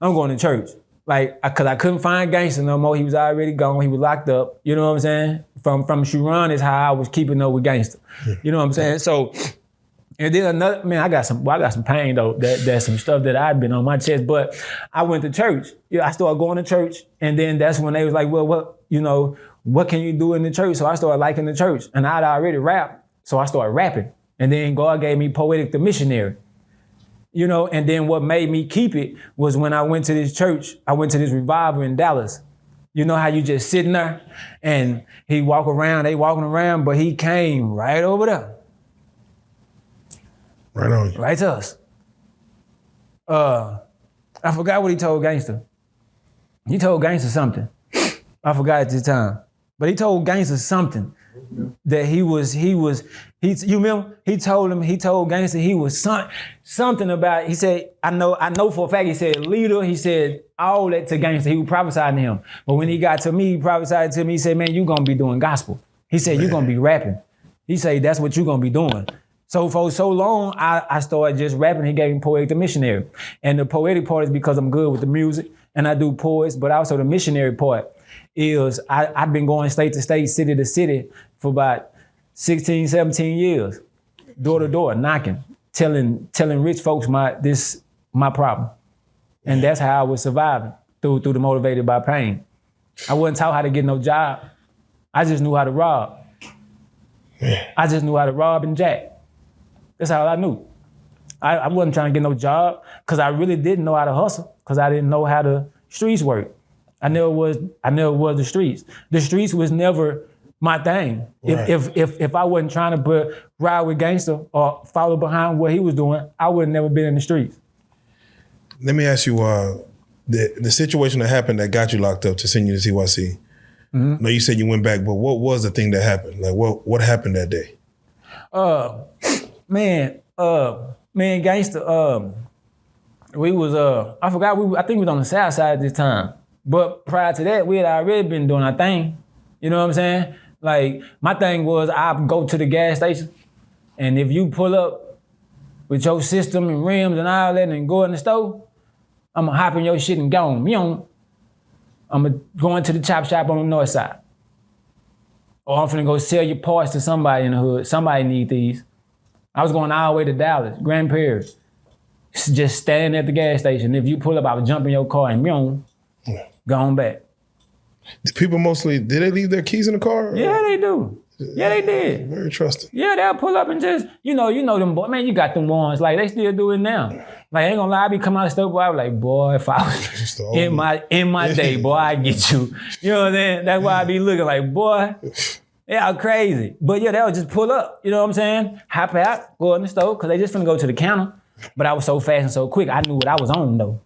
Speaker 1: I'm going to church. Like, cause I couldn't find Gangsta no more. He was already gone. He was locked up. You know what I'm saying? From Shuron is how I was keeping up with Gangsta. You know what I'm saying? So, and then another, man, I got some pain though. That's some stuff that I'd been on my chest. But I went to church. I started going to church, and then that's when they was like, well, what can you do in the church? So I started liking the church, and I'd already rap. So I started rapping, and then God gave me Poetic the Missionary. You know, and then what made me keep it was when I went to this church, I went to this revival in Dallas. You know how you just sitting there and they walking around, but he came right over there.
Speaker 2: Right on you.
Speaker 1: Right to us. I forgot what he told Gangsta. He told Gangsta something. I forgot at this time. But he told Gangsta something. That he remember? He told Gangsta he was something about, he said, I know for a fact, he said leader, he said all that to Gangsta, he was prophesying to him. But when he got to me, he prophesied to me, he said, man, you gonna be doing gospel. He said, you're gonna be rapping. He said, that's what you're gonna be doing. So for so long, I started just rapping. He gave me Poetic the Missionary. And the poetic part is because I'm good with the music and I do poets, but also the missionary part is I've been going state to state, city to city for about 16, 17 years, door to door, knocking, telling rich folks my problem. And that's how I was surviving through the Motivated by Pain. I wasn't taught how to get no job. I just knew how to rob. I just knew how to rob and jack. That's all I knew. I wasn't trying to get no job because I really didn't know how to hustle because I didn't know how the streets work. I never was the streets. The streets was never my thing. Right. If I wasn't trying to ride with Gangsta or follow behind what he was doing, I would have never been in the streets.
Speaker 2: Let me ask you, the situation that happened that got you locked up to send you to CYC. Mm-hmm. No, you said you went back, but what was the thing that happened? Like what happened that day?
Speaker 1: Man, Gangsta, we was I forgot I think we was on the south side at this time. But prior to that, we had already been doing our thing. You know what I'm saying? Like, my thing was I'd go to the gas station, and if you pull up with your system and rims and all that and go in the store, I'm gonna hop in your shit and go on. I'm gonna go into the chop shop on the north side. Or I'm finna go sell your parts to somebody in the hood. Somebody need these. I was going all the way to Dallas, Grand Prairie. Just standing at the gas station. If you pull up, I would jump in your car and go on back.
Speaker 2: People mostly, did they leave their keys in the car? Or?
Speaker 1: Yeah, they do. Yeah, they did.
Speaker 2: Very trusting.
Speaker 1: Yeah, they'll pull up and just, you know them boys. Man, you got them ones. Like, they still do it now. Like, I ain't gonna lie, I be coming out of the store, boy, I was like, boy, if I was in my day, boy, I'd get you. You know what I'm saying? That's why I be looking like, boy, yeah, crazy. But yeah, they'll just pull up. You know what I'm saying? Hop out, go in the store, because they just finna go to the counter. But I was so fast and so quick, I knew what I was on, though.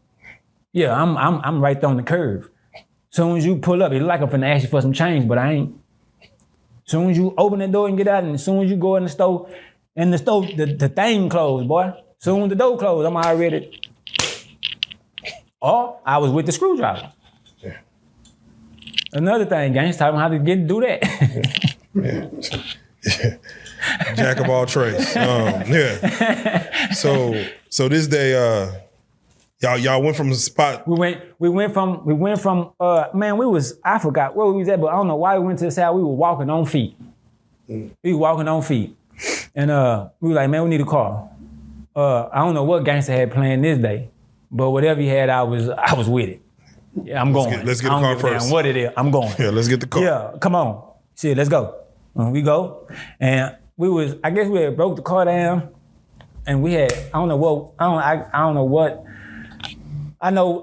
Speaker 1: Yeah, I'm right there on the curve. Soon as you pull up, it's like I'm finna ask you for some change, but I ain't. Soon as you open the door and get out, and as soon as you go in the store, the thing closed, boy. Soon as the door closed, I'm already. Or I was with the screwdriver. Yeah. Another thing, gangs taught me how to do that.
Speaker 2: Yeah. Jack of all trades. Yeah. So this day, y'all went from the spot.
Speaker 1: We went from man, I forgot where we was at, but I don't know why we went to the south. We were walking on feet. We were walking on feet. And we were like, man, we need a car. I don't know what gangster had planned this day, but whatever he had, I was with it. Yeah, I'm going.
Speaker 2: Let's get the car first.
Speaker 1: What it is, I'm going.
Speaker 2: Yeah, let's get the car.
Speaker 1: Yeah, come on. Shit, let's go. We go. And I guess we had broke the car down, and we had, I don't know what, all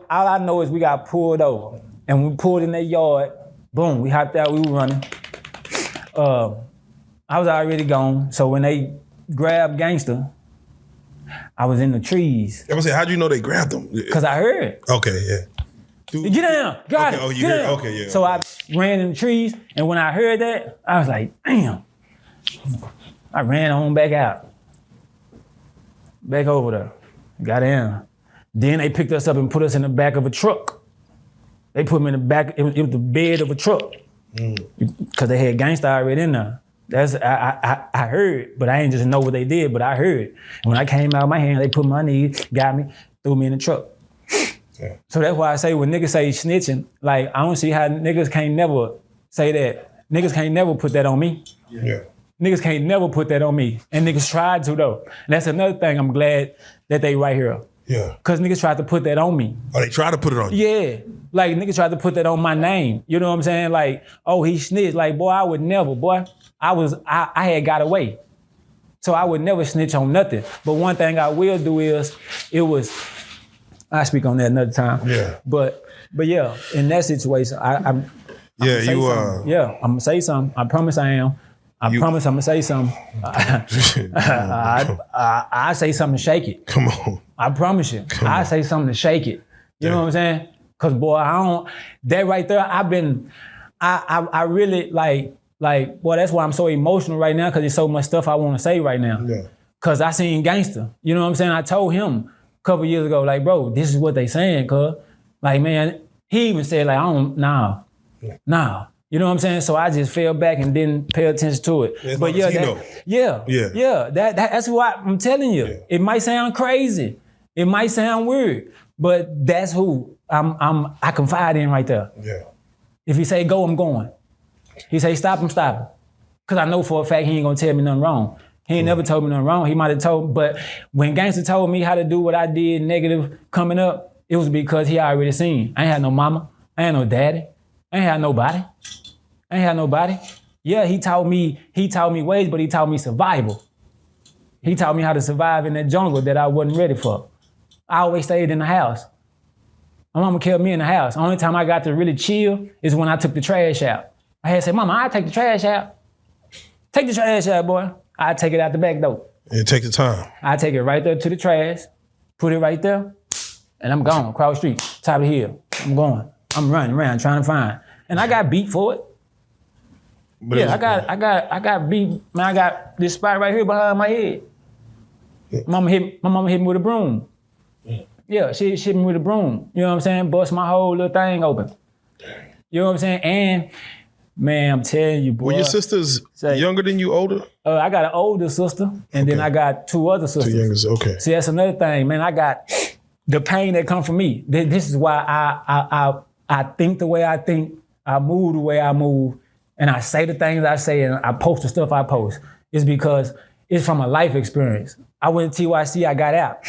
Speaker 1: I know is we got pulled over. And we pulled in that yard, boom, we hopped out, we were running. I was already gone, so when they grabbed gangster, I was in the trees.
Speaker 2: I was saying, how'd you know they grabbed him?
Speaker 1: Because I heard.
Speaker 2: Okay, yeah.
Speaker 1: Dude. Get down, got it.
Speaker 2: Oh, you heard? Okay, yeah.
Speaker 1: So I ran in the trees, and when I heard that, I was like, damn. I ran on back out. Back over there. Got in. Then they picked us up and put us in the back of a truck. They put me in the back, it was the bed of a truck. Because they had gangsta already in there. I heard, but I didn't just know what they did, but I heard. And when I came out of my hand, they put my knees, got me, threw me in the truck. Yeah. So that's why I say when niggas say snitching, like I don't see how niggas can't never say that. Niggas can't never put that on me. Yeah. Niggas can't never put that on me. And niggas tried to though. And that's another thing I'm glad that they right here. Yeah. Cause niggas tried to put that on me.
Speaker 2: Oh, they tried to put it on you?
Speaker 1: Yeah. Like niggas tried to put that on my name. You know what I'm saying? Like, oh, he snitched. Like, boy, I would never, boy. I had got away. So I would never snitch on nothing. But one thing I will do is, I speak on that another time. Yeah. But yeah, in that situation, I'm gonna say something. I promise I am. I promise I'm gonna say something. I say something to shake it.
Speaker 2: Come on.
Speaker 1: I promise you. I say something to shake it. You know what I'm saying? Cause boy, that right there, I really like, boy, that's why I'm so emotional right now, cause there's so much stuff I wanna say right now. Yeah. Cause I seen gangster. You know what I'm saying? I told him a couple years ago, like, bro, this is what they saying, cuz. Like, man, he even said, like, nah. You know what I'm saying? So I just fell back and didn't pay attention to it.
Speaker 2: As but
Speaker 1: yeah, that's what I'm telling you. Yeah. It might sound crazy. It might sound weird, but that's who I confide in right there. Yeah. If he say go, I'm going. He say stop, I'm stopping. Cause I know for a fact he ain't gonna tell me nothing wrong. He ain't never told me nothing wrong. He might have told, but when gangster told me how to do what I did negative coming up, it was because he already seen. I ain't had no mama. I ain't no daddy. I ain't had nobody. Yeah, he taught me ways, but he taught me survival. He taught me how to survive in that jungle that I wasn't ready for. I always stayed in the house. My mama kept me in the house. Only time I got to really chill is when I took the trash out. I had to say, Mama, I take the trash out. Take the trash out, boy. I take it out the back door.
Speaker 2: And take the time.
Speaker 1: I take it right there to the trash, put it right there, and I'm gone, across the street, top of the hill. I'm going. I'm running around trying to find. And I got beat for it. But yeah, I got beat. Man, I got this spot right here behind my head. Yeah. My mama hit me with a broom. Yeah, she hit me with a broom. You know what I'm saying? Bust my whole little thing open. You know what I'm saying? And man, I'm telling you, boy.
Speaker 2: Were your sisters younger than you, older?
Speaker 1: I got an older sister, and then I got two other sisters.
Speaker 2: Two younger, okay.
Speaker 1: See, that's another thing, man. I the pain that comes from me. This is why I think the way I think, I move the way I move, and I say the things I say, and I post the stuff I post. It's because it's from a life experience. I went to TYC, I got out.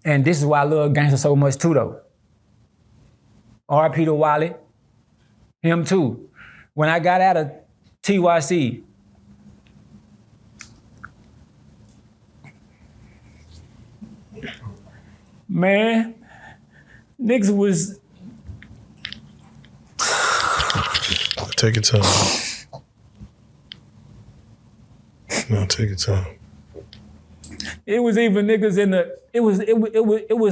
Speaker 1: And this is why I love gangsta so much too, though. R.I.P. to Wally, him too. When I got out of TYC, man, niggas was...
Speaker 2: Take your time. No, take your time.
Speaker 1: It was even niggas in the, it was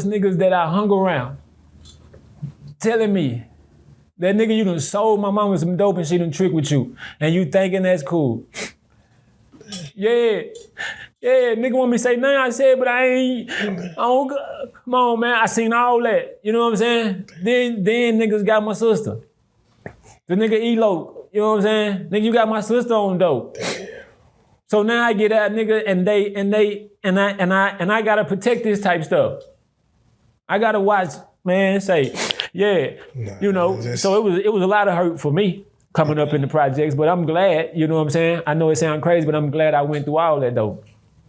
Speaker 1: niggas that I hung around telling me that nigga, you done sold my mama some dope and she done trick with you. And you thinking that's cool. Yeah, nigga want me to say nothing I said, but I don't, come on, man, I seen all that. You know what I'm saying? Then niggas got my sister. The nigga elope, you know what I'm saying? Nigga, you got my sister on dope. So now I get that nigga and I gotta protect this type stuff. I gotta watch, man, say, yeah, you know. So it was a lot of hurt for me coming up in the projects, but I'm glad, you know what I'm saying? I know it sounds crazy, but I'm glad I went through all that though.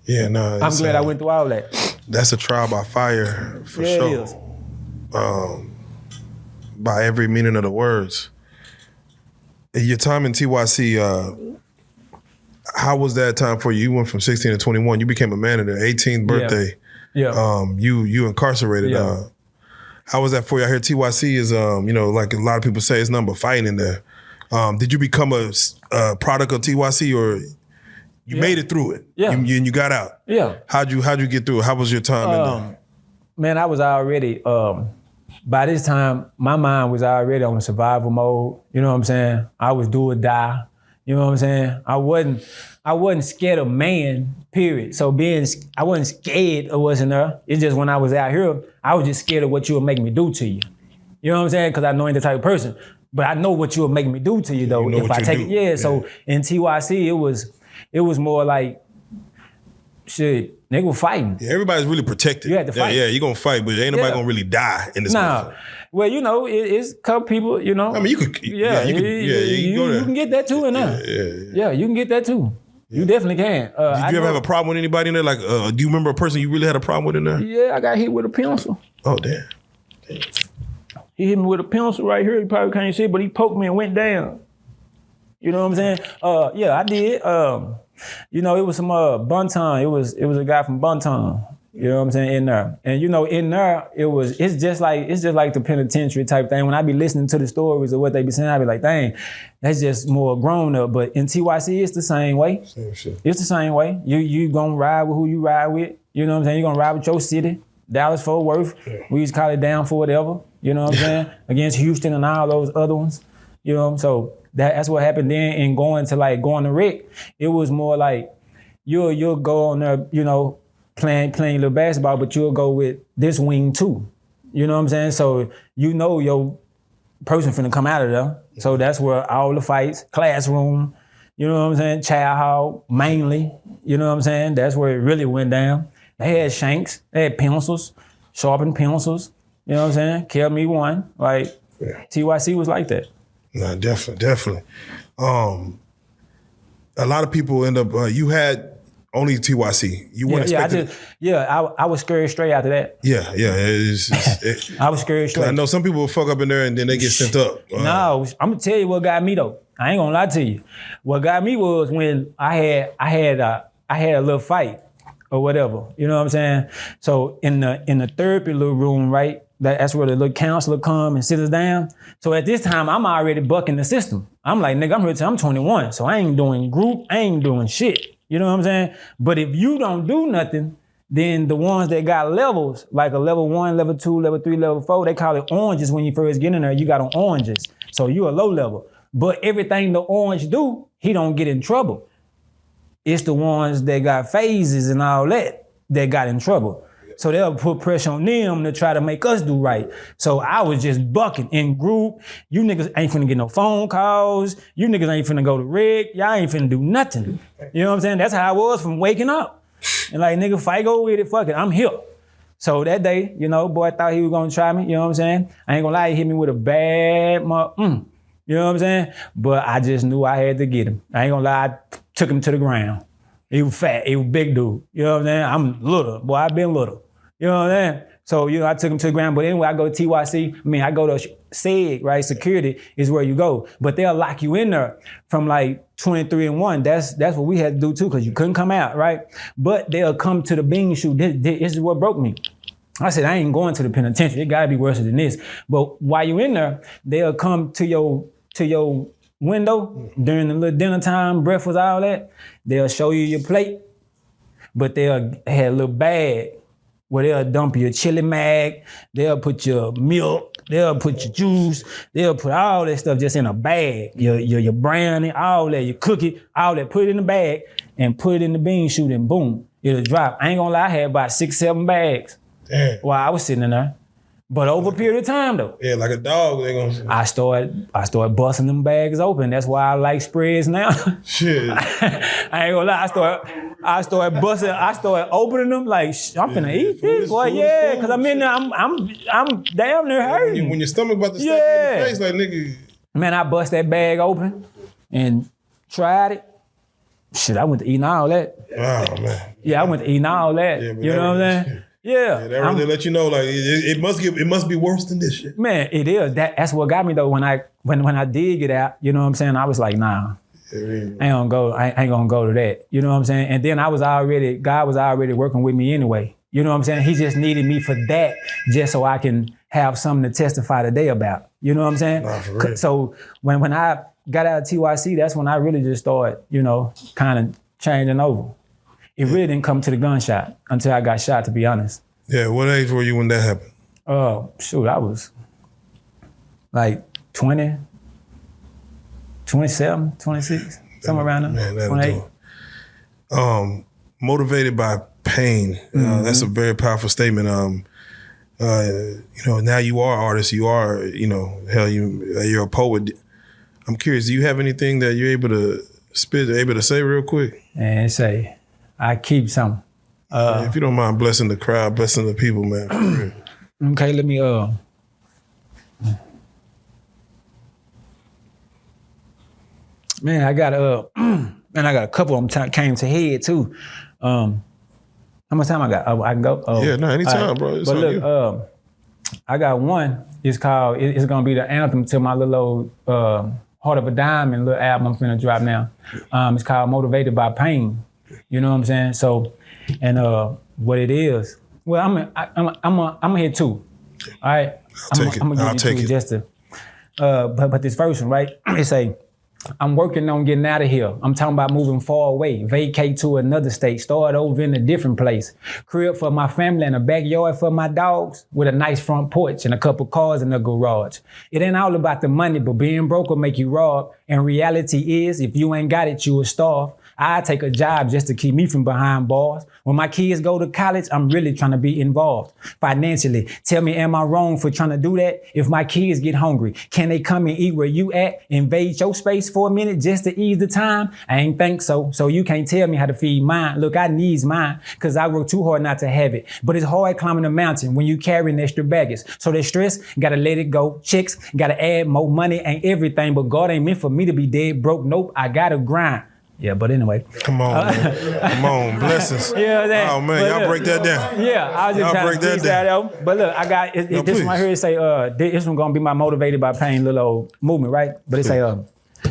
Speaker 2: Yeah, no.
Speaker 1: I'm glad I went through all that.
Speaker 2: That's a trial by fire for sure. It is. By every meaning of the words. Your time in TYC, how was that time for you? You went from 16 to 21. You became a man at their 18th birthday.
Speaker 1: Yeah.
Speaker 2: You incarcerated.
Speaker 1: Yeah.
Speaker 2: How was that for you? I hear TYC is, you know, like a lot of people say, it's nothing but fighting in there. Did you become a product of TYC, or you made it through it?
Speaker 1: Yeah.
Speaker 2: And you got out?
Speaker 1: Yeah.
Speaker 2: How'd you get through it? How was your time in there?
Speaker 1: Man, I was already, by this time, my mind was already on survival mode. You know what I'm saying? I was do or die. You know what I'm saying? I wasn't scared of man, period. So I wasn't scared of what's in there. It's just when I was out here, I was just scared of what you would make me do to you. You know what I'm saying? Because I know I ain't the type of person. But I know what you would make me do to you though.
Speaker 2: You know
Speaker 1: if I take it. Yeah, so in TYC, it was more like, shit, nigga was fighting.
Speaker 2: Yeah, everybody's really protected.
Speaker 1: You had to fight.
Speaker 2: Yeah, you're gonna fight, but ain't nobody gonna really die in this movie.
Speaker 1: Well, you know, it's a couple people, you know.
Speaker 2: I mean, you can go there.
Speaker 1: You can get that too in there. Yeah, you can get that too. Yeah. You definitely can.
Speaker 2: Did you ever have a problem with anybody in there? Like, do you remember a person you really had a problem with in there?
Speaker 1: Yeah, I got hit with a pencil.
Speaker 2: Oh, damn.
Speaker 1: He hit me with a pencil right here. You probably can't see it, but he poked me and went down. You know what I'm saying? Yeah, I did. You know, it was some Bunton. It was a guy from Bunton. You know what I'm saying? In there. And you know, in there, it's just like the penitentiary type thing. When I be listening to the stories of what they be saying, I be like, dang, that's just more grown up. But in TYC, it's the same way.
Speaker 2: Same shit.
Speaker 1: It's the same way. You gonna ride with who you ride with. You know what I'm saying? You gonna ride with your city. Dallas, Fort Worth. Yeah. We used to call it down for whatever. You know what I'm saying? Against Houston and all those other ones. You know, so that's what happened then. And going to rec, it was more like you'll go on there, you know, playing little basketball, but you'll go with this wing too. You know what I'm saying? So you know your person finna come out of there. So that's where all the fights, classroom, you know what I'm saying? Child hall, mainly, you know what I'm saying? That's where it really went down. They had shanks, they had pencils, sharpened pencils, you know what I'm saying? Kill me one, like TYC was like that.
Speaker 2: Nah, definitely. A lot of people end up, you had only TYC. You weren't expecting.
Speaker 1: I was scared straight after that.
Speaker 2: Yeah.
Speaker 1: I was scared straight.
Speaker 2: I know some people will fuck up in there and then they get sent up.
Speaker 1: No, I'm gonna tell you what got me though. I ain't gonna lie to you. What got me was when I had a little fight or whatever. You know what I'm saying? So in the therapy little room, right? That's where the little counselor come and sit us down. So at this time, I'm already bucking the system. I'm like, nigga, I'm here till I'm 21. So I ain't doing group, I ain't doing shit. You know what I'm saying? But if you don't do nothing, then the ones that got levels, like a level 1, level 2, level 3, level 4, they call it oranges when you first get in there. You got on oranges. So you a low level. But everything the orange do, he don't get in trouble. It's the ones that got phases and all that got in trouble. So they'll put pressure on them to try to make us do right. So I was just bucking in group. You niggas ain't finna get no phone calls. You niggas ain't finna go to rec. Y'all ain't finna do nothing. You know what I'm saying? That's how I was from waking up. And like, nigga, fight, go with it, fuck it, I'm here. So that day, you know, boy thought he was gonna try me, you know what I'm saying? I ain't gonna lie, he hit me with a bad, you know what I'm saying? But I just knew I had to get him. I ain't gonna lie, I took him to the ground. He was fat, he was big dude, you know what I'm saying? I'm little, boy, I've been little, you know what I'm saying? So, you know, I took him to the ground, but anyway, I go to TYC, I go to SEG, right? Security is where you go. But they'll lock you in there from like 23 and 1. That's what we had to do too, because you couldn't come out, right? But they'll come to the bean shoot. This is what broke me. I said, I ain't going to the penitentiary. It gotta be worse than this. But while you in there, they'll come to your window during the little dinner time, breakfast, all that. They'll show you your plate, but they'll have a little bag where they'll dump your chili mag, they'll put your milk, they'll put your juice, they'll put all that stuff just in a bag. Your brownie, all that, your cookie, all that, put it in the bag and put it in the bean chute and boom, it'll drop. I ain't gonna lie, I had about 6-7 bags. Damn. While I was sitting in there. But over a period of time though.
Speaker 2: Yeah, like a dog, they gonna say.
Speaker 1: I started busting them bags open. That's why I like spreads now.
Speaker 2: Shit.
Speaker 1: I ain't gonna lie, I started opening them like, I'm finna eat this, boy, yeah, cause I'm in there, I'm damn near hurting.
Speaker 2: When your stomach about to step in your face, like nigga.
Speaker 1: Man, I bust that bag open and tried it. Shit, I went to eating all that.
Speaker 2: Oh man.
Speaker 1: Yeah, I went to eating all that. Yeah, you know what I'm saying? Yeah.
Speaker 2: That really let you know, like it must be worse than this shit.
Speaker 1: Man, it is. That's what got me though. When I did get out, you know what I'm saying? I was like, nah, I ain't gonna go to that. You know what I'm saying? And then God was already working with me anyway. You know what I'm saying? He just needed me for that, just so I can have something to testify today about. You know what I'm saying?
Speaker 2: Nah, for real.
Speaker 1: So when I got out of TYC, that's when I really just started, you know, kind of changing over. It really didn't come to the gunshot until I got shot, to be honest.
Speaker 2: Yeah, what age were you when that happened?
Speaker 1: Shoot, I was like 20, 27, 26, somewhere around there. Man, 28.
Speaker 2: Motivated by pain. That's a very powerful statement. You know, now you are an artist. You are, you know, hell, you're a poet. I'm curious, do you have anything that you're able to spit, able to say real quick?
Speaker 1: And say, I keep some.
Speaker 2: If you don't mind blessing the crowd, blessing the people, man.
Speaker 1: Okay, let me, man, I got a couple of them came to head too. How much time I got? I can go?
Speaker 2: Yeah, no, anytime, right, bro. It's
Speaker 1: but look, I got one. It's gonna be the anthem to my little old Heart of a Diamond little album I'm finna drop now. It's called Motivated by Pain. You know what I'm saying? So, and what it is, well, I'm here too. All right, I'm gonna give you two just to. But this first one, right? It say, I'm working on getting out of here. I'm talking about moving far away, vacate to another state, start over in a different place. Crib for my family and a backyard for my dogs with a nice front porch and a couple cars in the garage. It ain't all about the money, but being broke will make you rob. And reality is, if you ain't got it, you will starve. I take a job just to keep me from behind bars. When my kids go to college, I'm really trying to be involved financially. Tell me, am I wrong for trying to do that? If my kids get hungry, can they come and eat where you at? Invade your space for a minute just to ease the time? I ain't think so. So you can't tell me how to feed mine. Look, I needs mine because I work too hard not to have it. But it's hard climbing a mountain when you carrying extra baggage. So that stress, gotta let it go. Chicks, gotta add more money, ain't everything. But God ain't meant for me to be dead broke. Nope, I gotta grind. Yeah, but anyway.
Speaker 2: Come on, man. Come on, blessings.
Speaker 1: Yeah,
Speaker 2: oh man, y'all break that down.
Speaker 1: Yeah, I was just trying to break that down. But look, I got this one right here. It say, this one gonna be my Motivated by Pain little old movement, right? But it say,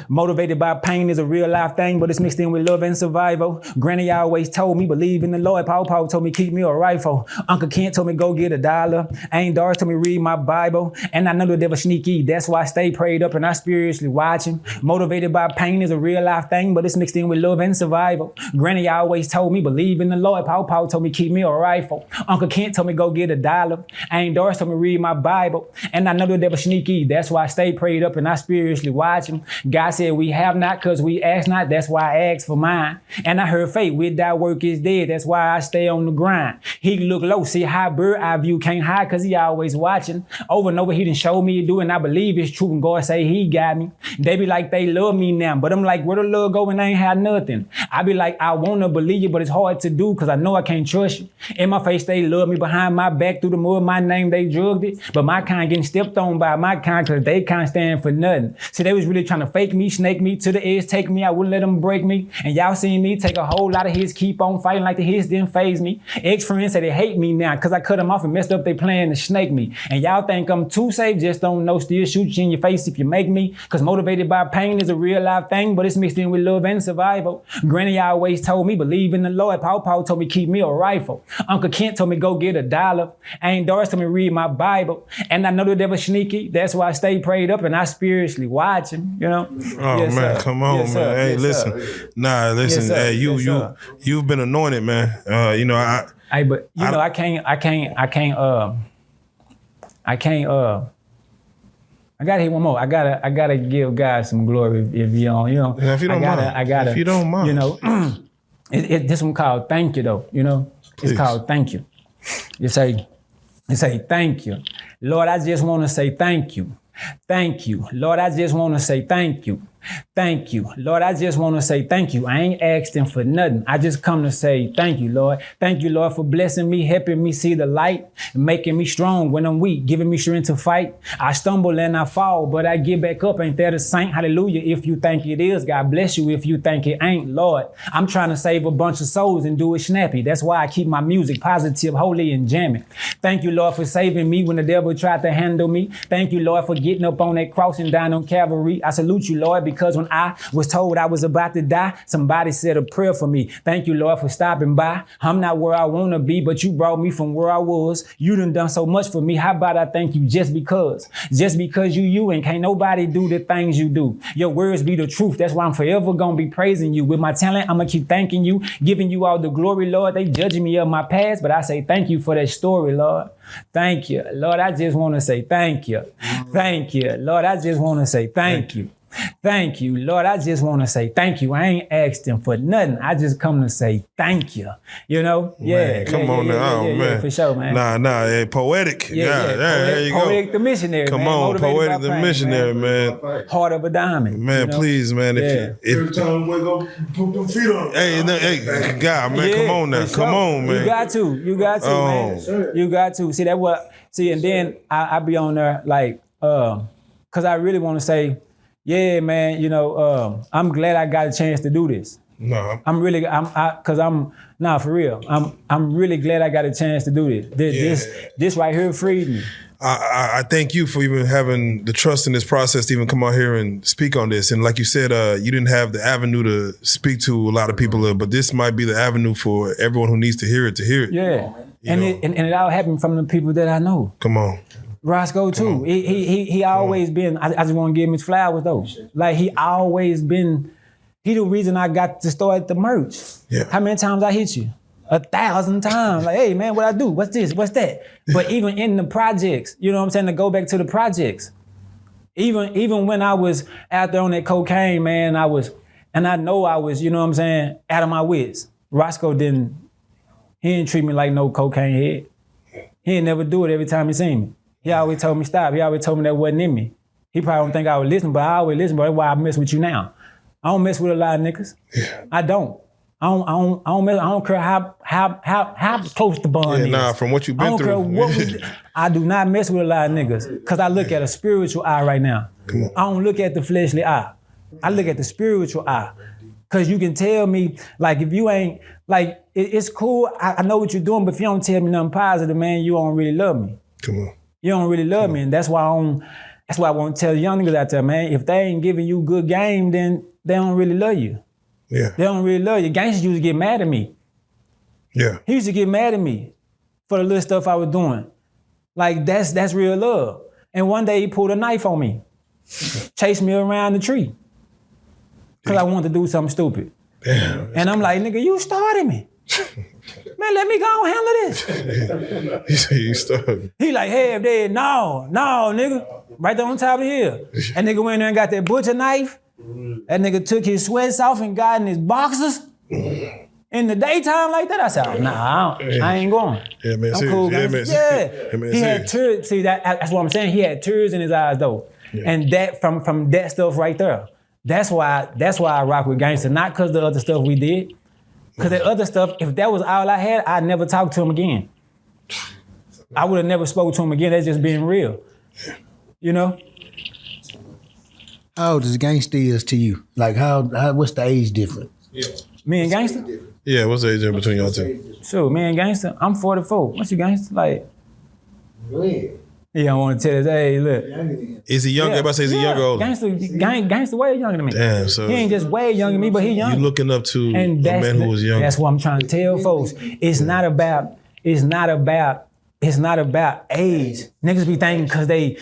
Speaker 1: motivated by pain is a real life thing, but it's mixed in with love and survival. Granny always told me, believe in the Lord. Papa told me, keep me a rifle. Uncle Kent told me, go get $1. Aunt Doris told me, read my Bible. And I know the devil sneaky. That's why I stay prayed up and I spiritually watching. Motivated by pain is a real life thing, but it's mixed in with love and survival. Granny always told me, believe in the Lord. Papa told me, keep me a rifle. Uncle Kent told me, go get $1. Aunt Doris told me, read my Bible. And I know the devil sneaky. That's why I stay prayed up and I spiritually watching. God said we have not because we ask not. That's why I asked for mine. And I heard faith, without work is dead. That's why I stay on the grind. He look low, see high bird eye view, can't hide because he always watching. Over and over he done showed me to do, and I believe it's true. And God say he got me. They be like they love me now, but I'm like, where the love go when I ain't had nothing? I be like, I want to believe you, but it's hard to do because I know I can't trust you. In my face, they love me. Behind my back, through the mud, my name, they drugged it. But my kind getting stepped on by my kind because they can't stand for nothing. See, they was really trying to fake me, snake me to the edge, take me. I wouldn't let them break me. And y'all seen me take a whole lot of hits, keep on fighting like the hits didn't phase me. Ex-friends say they hate me now because I cut them off and messed up they plan to snake me. And y'all think I'm too safe, just don't know, still shoot you in your face if you make me. Because motivated by pain is a real life thing, but it's mixed in with love and survival. Granny always told me, believe in the Lord. Paw told me, keep me a rifle. Uncle Kent told me, go get $1. Aunt Doris told me, read my Bible. And I know the devil's sneaky. That's why I stay prayed up and I spiritually watch him, you know?
Speaker 2: Oh, yes, man, sir. Come on, yes, man. Sir. Hey, yes, listen. Sir. Nah, listen. Yes, hey, you've been anointed, man. You know, I gotta hit one more. I gotta give God some glory if you don't, you know. Yeah, if you don't mind. If you don't mind.
Speaker 1: You know, this one called Thank You though, you know. Please. It's called Thank You. You say thank you. Lord, I just want to say thank you. Thank you. Lord, I just want to say thank you. Thank you. Lord, I just want to say thank you. I ain't asking for nothing. I just come to say thank you, Lord. Thank you, Lord, for blessing me, helping me see the light, making me strong when I'm weak, giving me strength to fight. I stumble and I fall, but I get back up. Ain't that a saint? Hallelujah. If you think it is, God bless you. If you think it ain't, Lord, I'm trying to save a bunch of souls and do it snappy. That's why I keep my music positive, holy, and jamming. Thank you, Lord, for saving me when the devil tried to handle me. Thank you, Lord, for getting up on that cross and down on Calvary. I salute you, Lord, because when I was told I was about to die, somebody said a prayer for me. Thank you, Lord, for stopping by. I'm not where I want to be, but you brought me from where I was. You done so much for me. How about I thank you just because? Just because you and can't nobody do the things you do. Your words be the truth. That's why I'm forever going to be praising you. With my talent, I'm going to keep thanking you, giving you all the glory, Lord. They judging me of my past, but I say thank you for that story, Lord. Thank you. Lord, I just want to say thank you. Thank you. Lord, I just want to say thank you. Thank you, Lord. I just want to say thank you. I ain't asked him for nothing. I just come to say thank you. You know?
Speaker 2: Man, come on now. Man.
Speaker 1: For sure, man.
Speaker 2: Nah, hey, Poetic. There you go.
Speaker 1: Poetic the missionary,
Speaker 2: come
Speaker 1: man.
Speaker 2: On, Poetic the missionary, man.
Speaker 1: Heart of a diamond.
Speaker 2: Man, you know? Please, man.
Speaker 3: Every time we go, put them feet on.
Speaker 2: Hey, God, man, come on now. Come on, man.
Speaker 1: You got to, man. You got to. See, and then I be on there like, because I really want to say, yeah, man, you know, I'm glad I got a chance to do this.
Speaker 2: No.
Speaker 1: I'm really glad I got a chance to do this. This right here freed me.
Speaker 2: I thank you for even having the trust in this process to even come out here and speak on this. And like you said, you didn't have the avenue to speak to a lot of people, but this might be the avenue for everyone who needs to hear it.
Speaker 1: Yeah, and it all happened from the people that I know.
Speaker 2: Come on.
Speaker 1: Roscoe too. He always been. I just want to give him his flowers though. Like he always been. He the reason I got to start the merch.
Speaker 2: Yeah.
Speaker 1: How many times I hit you? 1,000 times. Like, hey man, what I do? What's this? What's that? But even in the projects, you know what I'm saying? To go back to the projects. Even when I was out there on that cocaine, man, I know I was, you know what I'm saying, out of my wits. Roscoe didn't treat me like no cocaine head. He didn't never do it every time he seen me. He always told me stop. He always told me that wasn't in me. He probably don't think I would listen, but I always listen, but that's why I mess with you now. I don't mess with a lot of niggas. Yeah. I don't. I don't care how close the bond is.
Speaker 2: Nah, from what you've been through.
Speaker 1: I do not mess with a lot of niggas because I look at a spiritual eye right now. I don't look at the fleshly eye. I look at the spiritual eye. Because you can tell me, like, if you ain't, like, it's cool. I know what you're doing, but if you don't tell me nothing positive, man, you don't really love me.
Speaker 2: Come on.
Speaker 1: You don't really love me, and that's why I want to tell young niggas out there, man, if they ain't giving you good game, then they don't really love you.
Speaker 2: Yeah.
Speaker 1: They don't really love you. Gangsters used to get mad at me.
Speaker 2: Yeah.
Speaker 1: He used to get mad at me for the little stuff I was doing. Like, that's real love. And one day he pulled a knife on me, chased me around the tree, because I wanted to do something stupid.
Speaker 2: Damn.
Speaker 1: And I'm like, nigga, you started me. Man, let me go and handle this.
Speaker 2: He said you started.
Speaker 1: He like, hey, if they, no, nigga. Right there on top of the hill. And nigga went in there and got that butcher knife That nigga took his sweats off and got in his boxers in the daytime like that. I said, nah, I ain't going.
Speaker 2: Yeah, man,
Speaker 1: I'm
Speaker 2: serious.
Speaker 1: cool,
Speaker 2: Yeah,
Speaker 1: guys.
Speaker 2: man,
Speaker 1: Yeah.
Speaker 2: man,
Speaker 1: He had tears. See, that's what I'm saying. He had tears in his eyes though. Yeah. And that from that stuff right there. That's why I rock with gangster. Not because the other stuff we did. Because that other stuff, if that was all I had, I'd never talk to him again. I would have never spoke to him again. That's just being real. You know?
Speaker 4: How old is Gangsta is to you? Like what's the age difference?
Speaker 3: Yeah.
Speaker 1: Me and Gangsta?
Speaker 2: Yeah, what's the age difference between y'all two?
Speaker 1: Sure, me and Gangsta, I'm 44. What's your Gangsta? Like,
Speaker 4: Go ahead.
Speaker 1: he don't want to tell his age, look.
Speaker 2: Is he younger? Everybody say is he younger or older?
Speaker 1: Gangsta way younger than me.
Speaker 2: Damn, so
Speaker 1: he ain't just way younger than me, but he young.
Speaker 2: You looking up to
Speaker 1: And
Speaker 2: a man who was young.
Speaker 1: That's what I'm trying to tell folks. It's not about age. Niggas be thinking cause they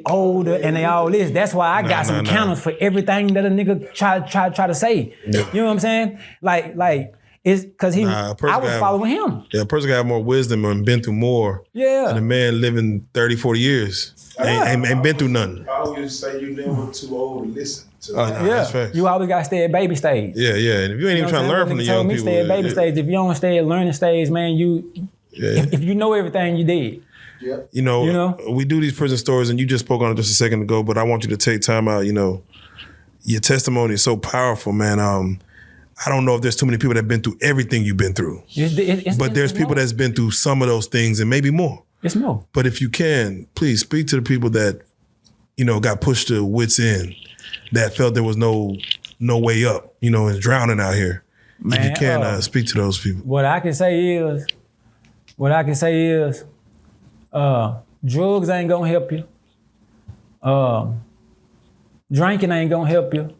Speaker 1: older and they all this. That's why I got some counters for everything that a nigga try to say. Yeah. You know what I'm saying? Like it's cause I was following him.
Speaker 2: Yeah, a person got more wisdom and been through more than a man living 30, 40 years. Ain't been through nothing.
Speaker 3: I always say you never too old to listen to.
Speaker 2: That's facts.
Speaker 1: You always gotta stay at baby stage.
Speaker 2: Yeah. And if you ain't even trying to learn from the young people.
Speaker 1: Stay at baby stage. If you don't stay at learning stage, man, if you know everything, you did.
Speaker 3: Yeah.
Speaker 2: You know, we do these prison stories, and you just spoke on it just a second ago, but I want you to take time out. You know, your testimony is so powerful, man. I don't know if there's too many people that have been through everything you've been through. But there's people that's been through some of those things and maybe more.
Speaker 1: It's more.
Speaker 2: But if you can, please speak to the people that, you know, got pushed to wits end, that felt there was no way up, you know, and drowning out here. Man, if you can, speak to those people.
Speaker 1: What I can say is, drugs ain't gonna help you. Drinking ain't gonna help you.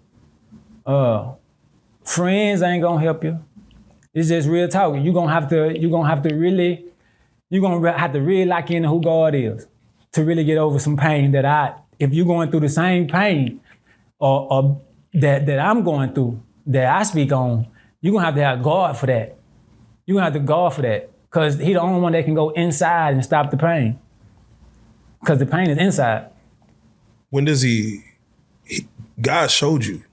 Speaker 1: Friends ain't gonna help you. It's just real talk. You're gonna have to really lock in who God is to really get over some pain if you're going through the same pain or that I'm going through, that I speak on, you're gonna have to have God for that. You're gonna have to God for that. Because He's the only one that can go inside and stop the pain. Because the pain is inside.
Speaker 2: When does God showed you?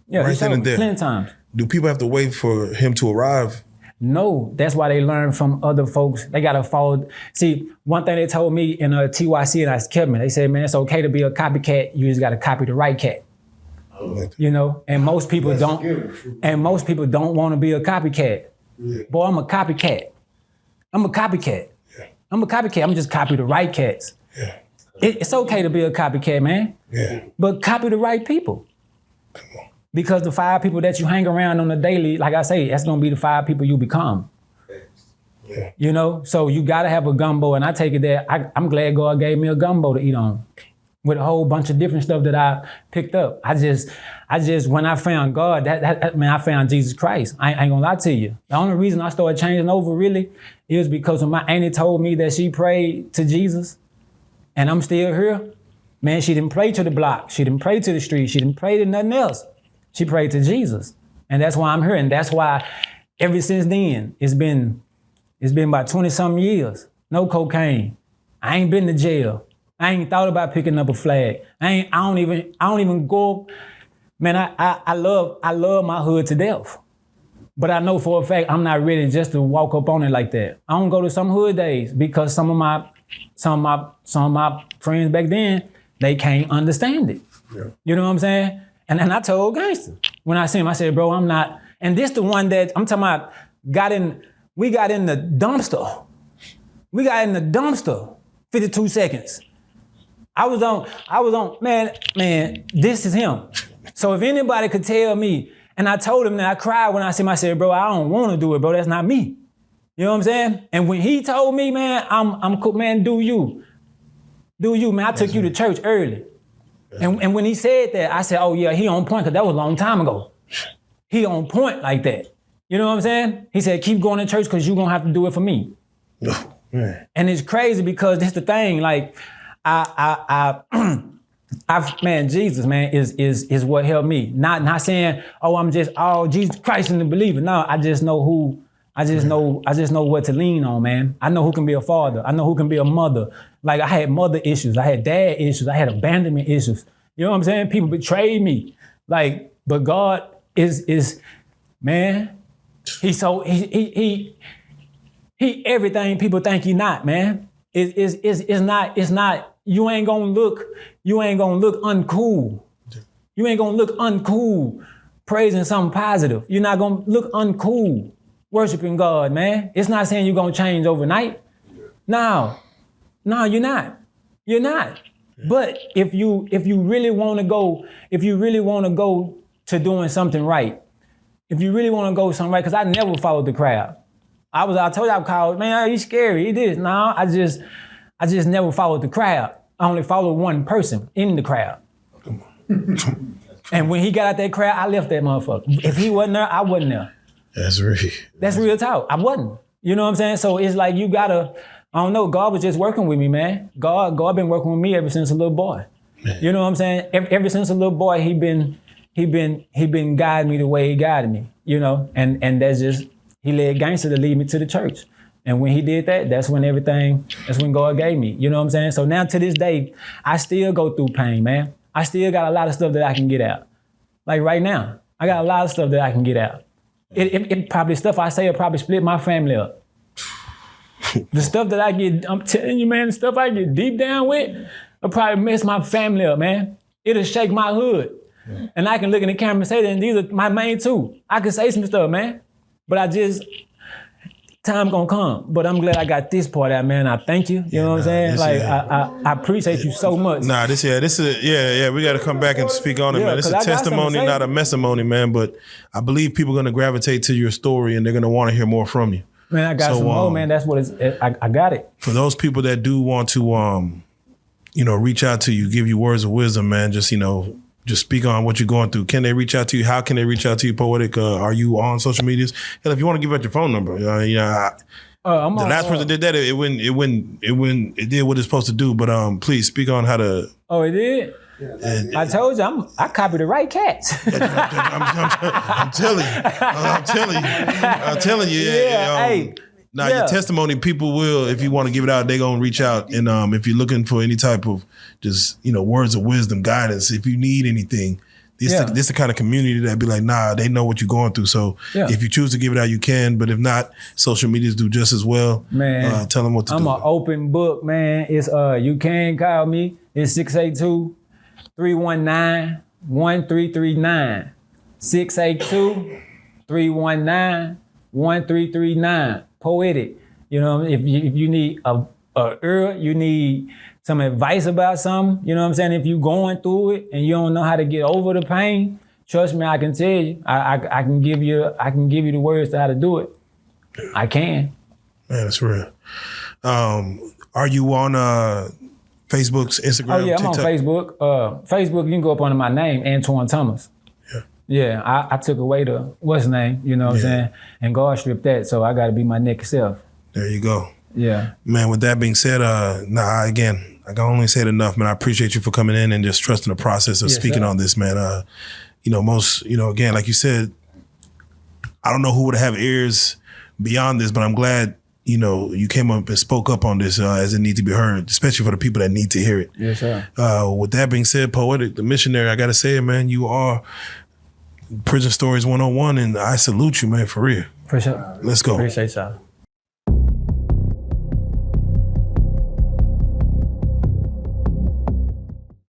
Speaker 1: Yeah,
Speaker 2: right
Speaker 1: He showed
Speaker 2: then and
Speaker 1: me
Speaker 2: there.
Speaker 1: plenty of times.
Speaker 2: Do people have to wait for Him to arrive?
Speaker 1: No, that's why they learn from other folks. They gotta follow. See, one thing they told me in TYC, and I kept me, they said, man, it's okay to be a copycat. You just gotta copy the right cat. You know, and most people don't want to be a copycat. Yeah. Boy, I'm a copycat. I'm just copy the right cats.
Speaker 2: Yeah.
Speaker 1: It's okay to be a copycat, man.
Speaker 2: Yeah.
Speaker 1: But copy the right people.
Speaker 2: Come on.
Speaker 1: Because the 5 people that you hang around on a daily, like I say, that's gonna be the 5 people you become.
Speaker 2: Yeah.
Speaker 1: You know, so you gotta have a gumbo, and I take it that I'm glad God gave me a gumbo to eat on, with a whole bunch of different stuff that I picked up. I just when I found God, I found Jesus Christ. I ain't gonna lie to you. The only reason I started changing over really is because when my auntie told me that she prayed to Jesus, and I'm still here, man, she didn't pray to the block, she didn't pray to the street, she didn't pray to nothing else. She prayed to Jesus, and that's why I'm here, and that's why ever since then it's been about 20-something years. No cocaine. I ain't been to jail. I ain't thought about picking up a flag. I don't even go. Man, I love my hood to death. But I know for a fact I'm not ready just to walk up on it like that. I don't go to some hood days because some of my friends back then, they can't understand it. Yeah. You know what I'm saying? And then I told Gangsta when I see him, I said, bro, I'm not. And this the one that I'm talking about we got in the dumpster. 52 seconds. I was on, man, this is him. So if anybody could tell me, and I told him that I cried when I see him, I said, bro, I don't want to do it, bro, that's not me. You know what I'm saying? And when he told me, man, I'm cool, man, do you, man, I took you to church early. And when he said that, I said, oh yeah, he on point, because that was a long time ago. He on point like that. You know what I'm saying? He said, keep going to church because you're going to have to do it for me. And it's crazy because that's the thing, like, man, Jesus, man, is what helped me. Not saying, oh, I'm just, Jesus Christ and the believer. No, I just know what to lean on, man. I know who can be a father. I know who can be a mother. Like, I had mother issues. I had dad issues. I had abandonment issues. You know what I'm saying? People betrayed me. Like, but God is man, he everything people think he not, man. It's not, you ain't gonna look uncool. You ain't gonna look uncool praising something positive. You're not gonna look uncool worshiping God, man. It's not saying you're gonna change overnight. No, you're not. You're not. But if you really wanna go to doing something right, if you really wanna go something right, because I never followed the crowd. I told you I called, man, he's scary, he did. No, I just never followed the crowd. I only followed one person in the crowd. And when he got out that crowd, I left that motherfucker. If he wasn't there, I wasn't there.
Speaker 2: That's real.
Speaker 1: That's real talk. I wasn't. You know what I'm saying? So it's like you gotta, I don't know, God was just working with me, man. God been working with me ever since a little boy. Man. You know what I'm saying? Ever since a little boy, he been guiding me the way he guided me, you know? And that's just, he led gangster to lead me to the church. And when he did that, that's when God gave me. You know what I'm saying? So now to this day, I still go through pain, man. I still got a lot of stuff that I can get out. Like right now, I got a lot of stuff that I can get out. It probably, stuff I say will probably split my family up. The stuff that I get, I'm telling you, man, the stuff I get deep down with will probably mess my family up, man. It'll shake my hood. Yeah. And I can look in the camera and say that, and these are my main two. I can say some stuff, man. But time gonna come. But I'm glad I got this part out, man. I thank you. You know what I'm saying? Like, I appreciate you so much.
Speaker 2: This is we got to come back and speak on it, man. It's a testimony, not a messimony, man. But I believe people are gonna gravitate to your story and they're gonna want to hear more from you.
Speaker 1: Man, I got some more, man. That's what I got it.
Speaker 2: For those people that do want to, reach out to you, give you words of wisdom, man. Just speak on what you're going through. Can they reach out to you? How can they reach out to you, Poetic? Are you on social medias? Hell, if you want to give out your phone number, the last person did that. It did what it's supposed to do. But please speak on how to.
Speaker 1: Oh, it did. Yeah, I told you, I copied the right cats.
Speaker 2: I'm telling you. Your testimony, people will, if you want to give it out, they're going to reach out. And if you're looking for any type of just, words of wisdom, guidance, if you need anything, this the kind of community that be like, they know what you're going through. So if you choose to give it out, you can. But if not, social medias do just as well.
Speaker 1: Man,
Speaker 2: tell them what to do.
Speaker 1: I'm an open book, man. It's you can call me. It's 682-319-1339. 682-319-1339. Poetic. You know, if you need you need some advice about something, you know what I'm saying? If you're going through it and you don't know how to get over the pain, trust me, I can tell you. I can give you the words to how to do it. I can.
Speaker 2: Man, that's real. Are you on Facebook's Instagram?
Speaker 1: Oh yeah,
Speaker 2: TikTok?
Speaker 1: I'm on Facebook. Facebook, you can go up under my name, Antoine Thomas. Yeah, I took away the what's his name, you know what I'm saying? And God stripped that, so I got to be my naked self.
Speaker 2: There you go.
Speaker 1: Yeah.
Speaker 2: Man, with that being said, again, I can only say it enough, man. I appreciate you for coming in and just trusting the process of speaking on this, man. Again, like you said, I don't know who would have ears beyond this, but I'm glad, you came up and spoke up on this as it needs to be heard, especially for the people that need to hear it.
Speaker 1: Yes, sir.
Speaker 2: With that being said, Poetic, the missionary, I got to say it, man, you are Prison Stories 101, and I salute you, man, for real.
Speaker 1: For sure.
Speaker 2: Let's go.
Speaker 1: Appreciate y'all.